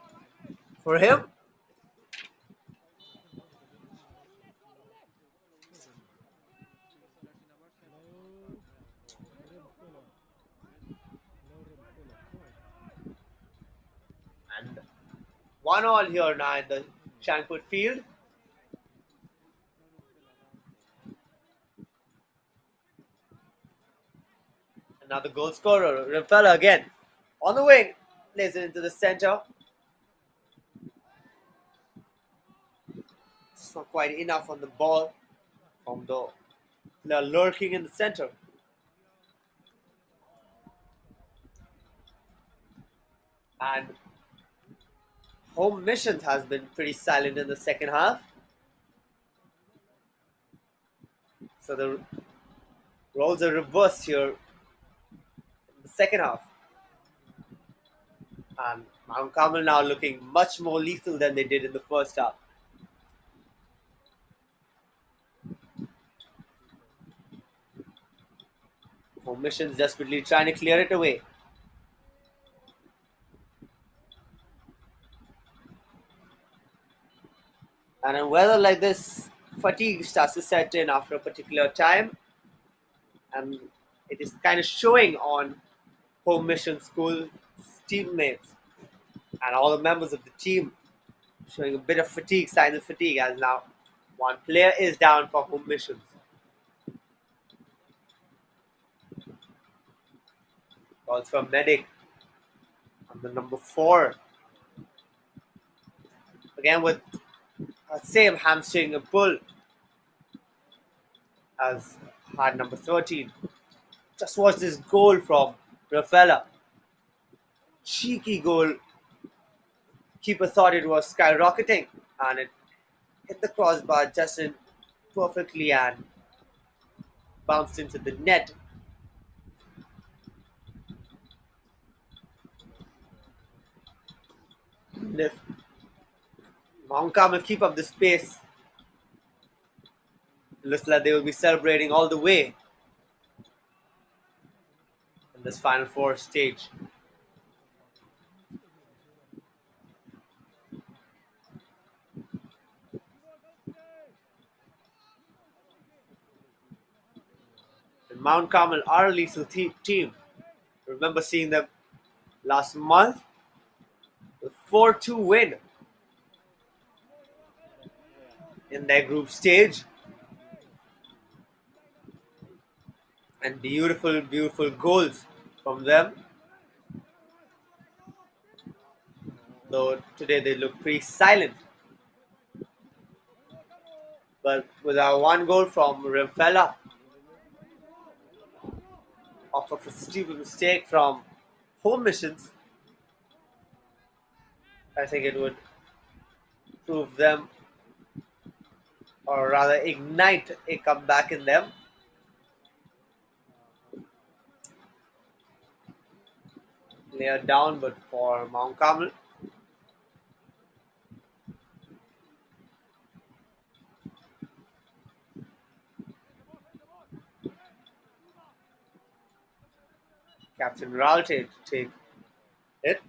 for him. And 1-1 here now in the Shankwood field. Another goal scorer, Renfella again. On the wing, plays it into the center. It's not quite enough on the ball from the player lurking in the center. And Home Missions has been pretty silent in the second half. So the roles are reversed here in the second half. And Mount Carmel now looking much more lethal than they did in the first half. Home Missions desperately trying to clear it away. And in weather like this, fatigue starts to set in after a particular time. And it is kind of showing on Home Mission School teammates and all the members of the team, showing a bit of fatigue, signs of fatigue, as now one player is down for Home Missions. Calls for medic on the number 4. Again with same hamstring pull as had number 13. Just watch this goal from Renfella. Cheeky goal. Keeper thought it was skyrocketing, and it hit the crossbar just in perfectly and bounced into the net. Mount Carmel keep up this pace. Looks like they will be celebrating all the way in this Final Four stage. And Mount Carmel are a lethal team. Remember seeing them last month with 4-2 win in their group stage. And beautiful, beautiful goals from them. Though today they look pretty silent. But with our one goal from Rimfella, off of a stupid mistake from Home Missions, I think it would prove them, or rather ignite a comeback in them. Player down, but for Mount Carmel. Captain Ralte to take it.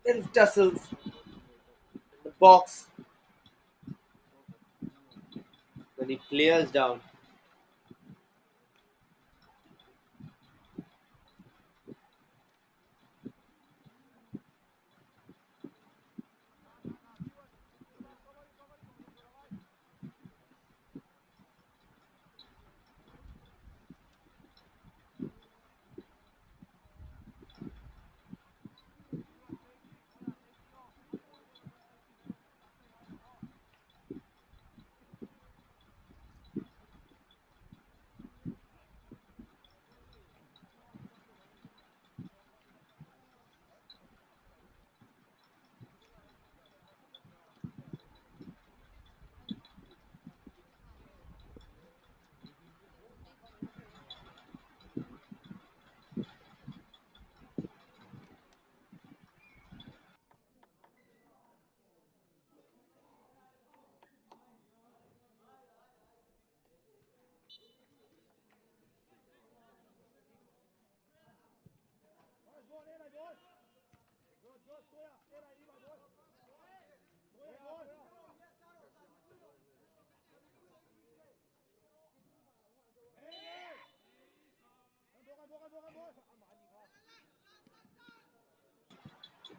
Little tussles in the box when he clears down.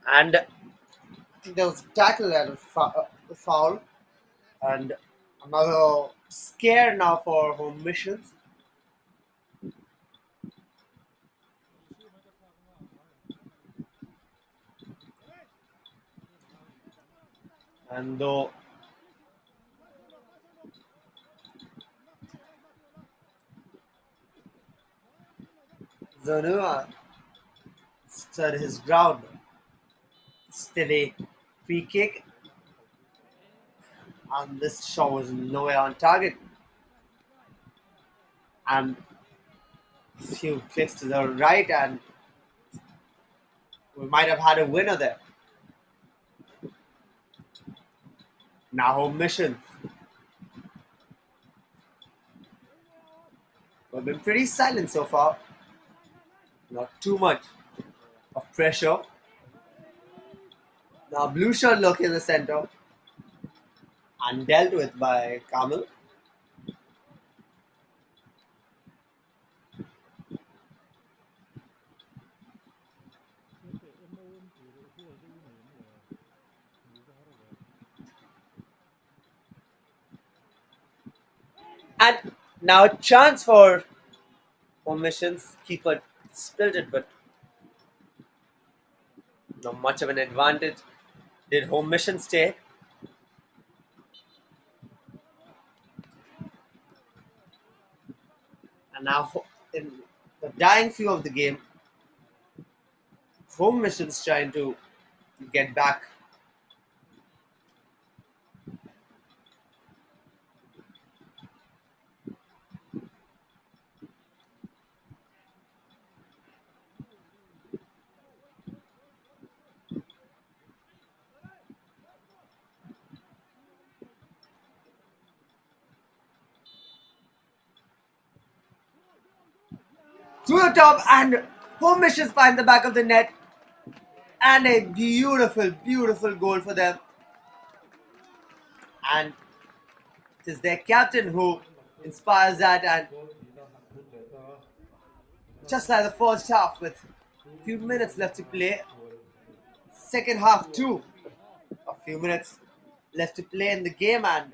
And I think there was a tackle and a foul. And another scare now for Home Missions. And though Zanua stood his ground, still a free kick, and this shot was nowhere on target. And a few clicks to the right, and we might have had a winner there. Now Home Mission. We've been pretty silent so far. Not too much of pressure. Now blue shirt look in the center and dealt with by Carmel. And now a chance for Home Missions. Keeper spilled it, but not much of an advantage. Did Home Missions take? And now in the dying few of the game, Home Mission's trying to get back. Through the top, and Home Missions find the back of the net, and a beautiful, beautiful goal for them. And it is their captain who inspires that, and just like the first half, with a few minutes left to play, second half too, a few minutes left to play in the game, and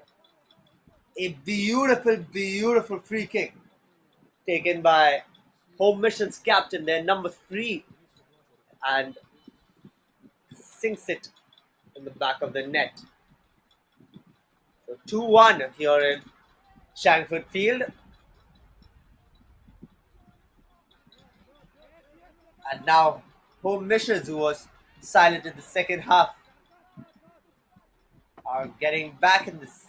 a beautiful, beautiful free kick taken by Home Mission's captain, their number 3, and sinks it in the back of the net. So 2-1 here in Shankford Field. And now Home Missions, who was silent in the second half, are getting back in this.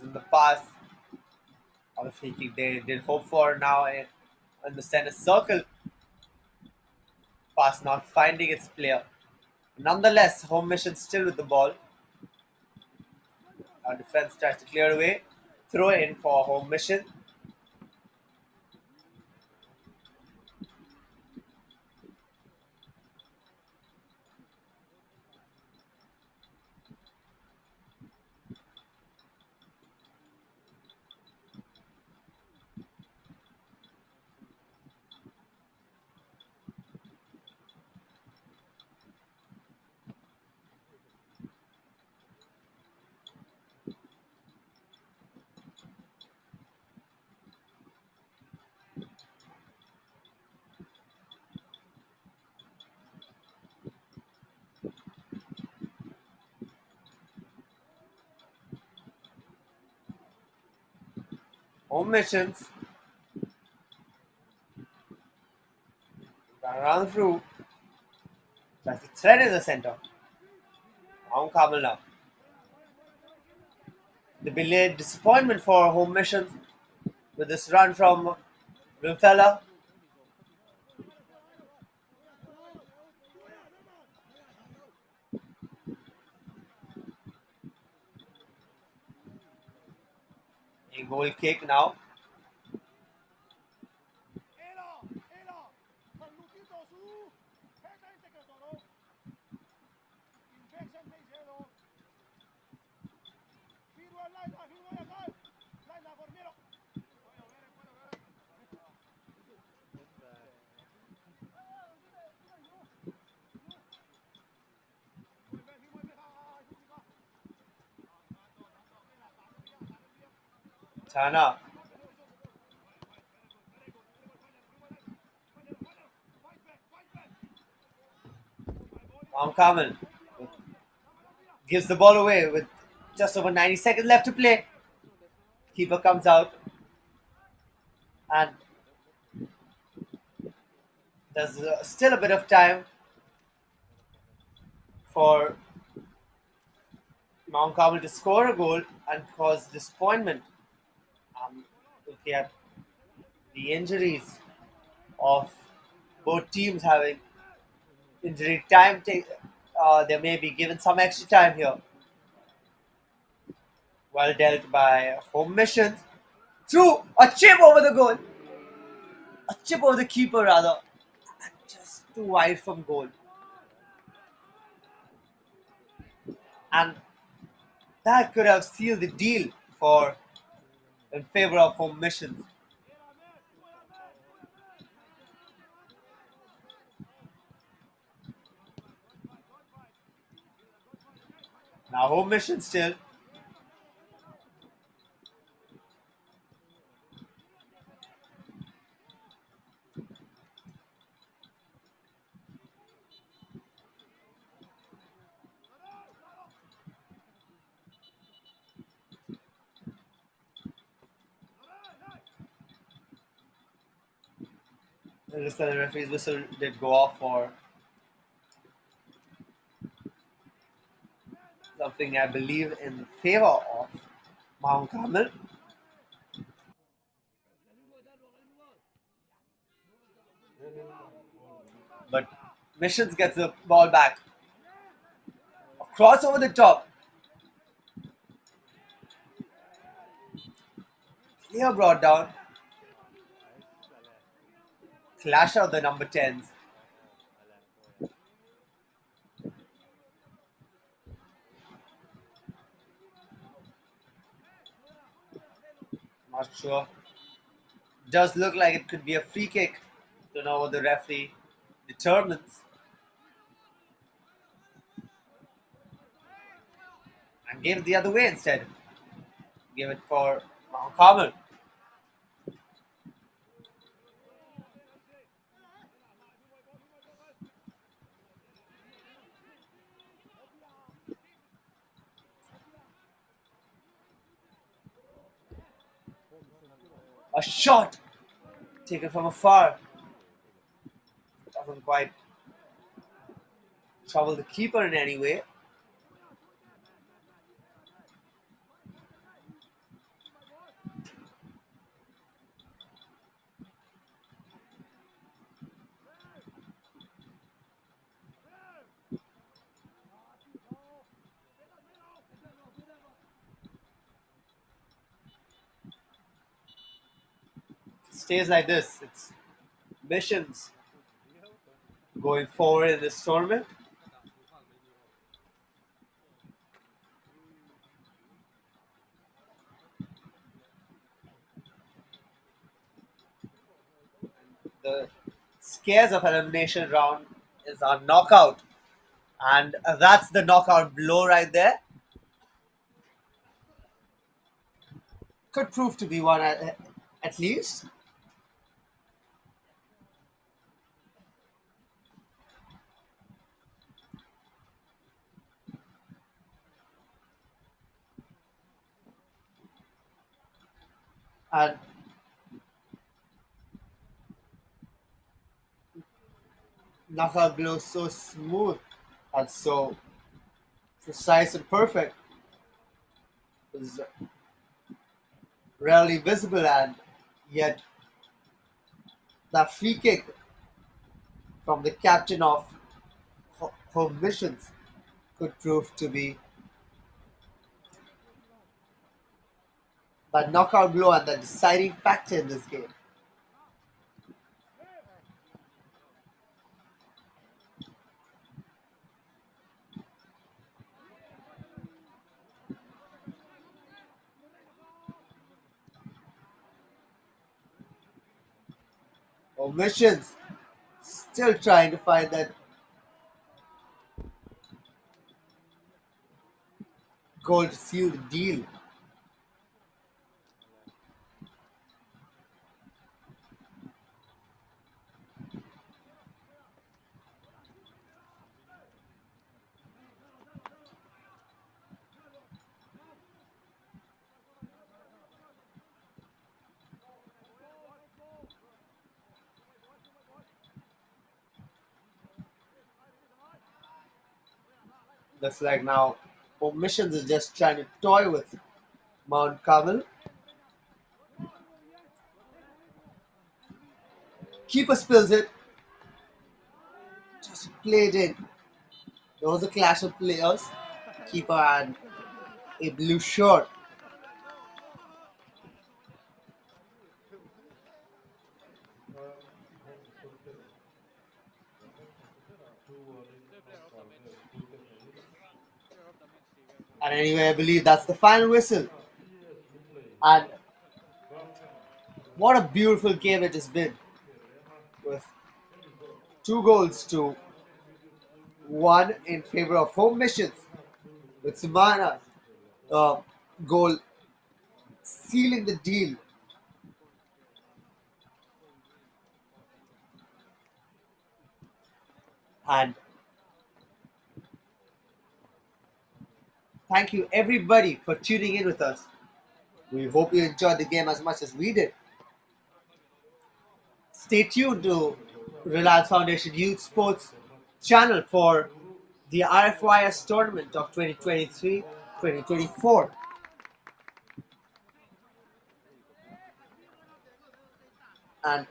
In the past, on the free kick they did hope for, now in the center circle. Pass not finding its player. Nonetheless, Home Mission still with the ball. Our defense tries to clear away. Throw in for Home Mission. Home Missions around through. That's the thread in the center. On Carmel now. The delayed disappointment for Home Missions with this run from Rimfella. A goal kick now. Chana. Carmel gives the ball away with just over 90 seconds left to play. Keeper comes out, and there's still a bit of time for Mount Carmel to score a goal and cause disappointment. Looking at the injuries of both teams having injury time, they may be given some extra time here. Well dealt by Home Missions. Through a chip over the goal. A chip over the keeper rather. And just too wide from goal. And that could have sealed the deal in favor of Home Missions. Now Home Mission still. The referee's whistle did go off for something I believe in favor of Mount Carmel. But Missions gets the ball back. A cross over the top. Clear brought down. Clash out the number 10s. Not sure. Does look like it could be a free kick. Don't know what the referee determines. And gave it the other way instead. Gave it for Mount Carmel. A shot taken from afar. Doesn't quite trouble the keeper in any way. Stays like this. It's Missions going forward in this tournament. The scares of elimination round is our knockout, and that's the knockout blow right there. Could prove to be one at least. And knockout blow so smooth and so precise and perfect. It's rarely visible, and yet that free kick from the captain of Home Missions could prove to be the knockout blow and the deciding factor in this game. Home Missions still trying to find that goal to seal the deal. Looks like now Home Missions is just trying to toy with Mount Carmel. Keeper spills it. Just played in. There was a clash of players. Keeper and a blue shirt. And anyway, I believe that's the final whistle. And what a beautiful game it has been. With 2 goals to 1 in favor of Home Missions. With Samana's goal sealing the deal. And thank you everybody for tuning in with us. We hope you enjoyed the game as much as we did. stay tuned to Reliance Foundation Youth Sports channel for the RFYS tournament of 2023-2024. And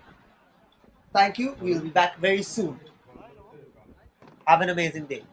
thank you. We will be back very soon. Have an amazing day.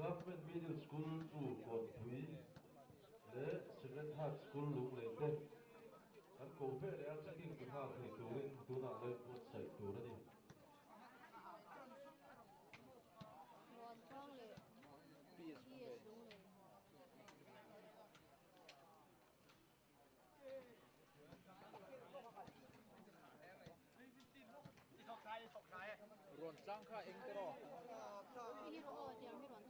Government Middle School สู่ก่อนถุยและSecond Heart School ลุงเลยเต้อันโกเฟ่แล้วสักยิ่งกี่ภาคที่ตัวเองตัวหนักเลยปวดใส่ตัวนั่นเองรวนสร้างค่าเองก็รอ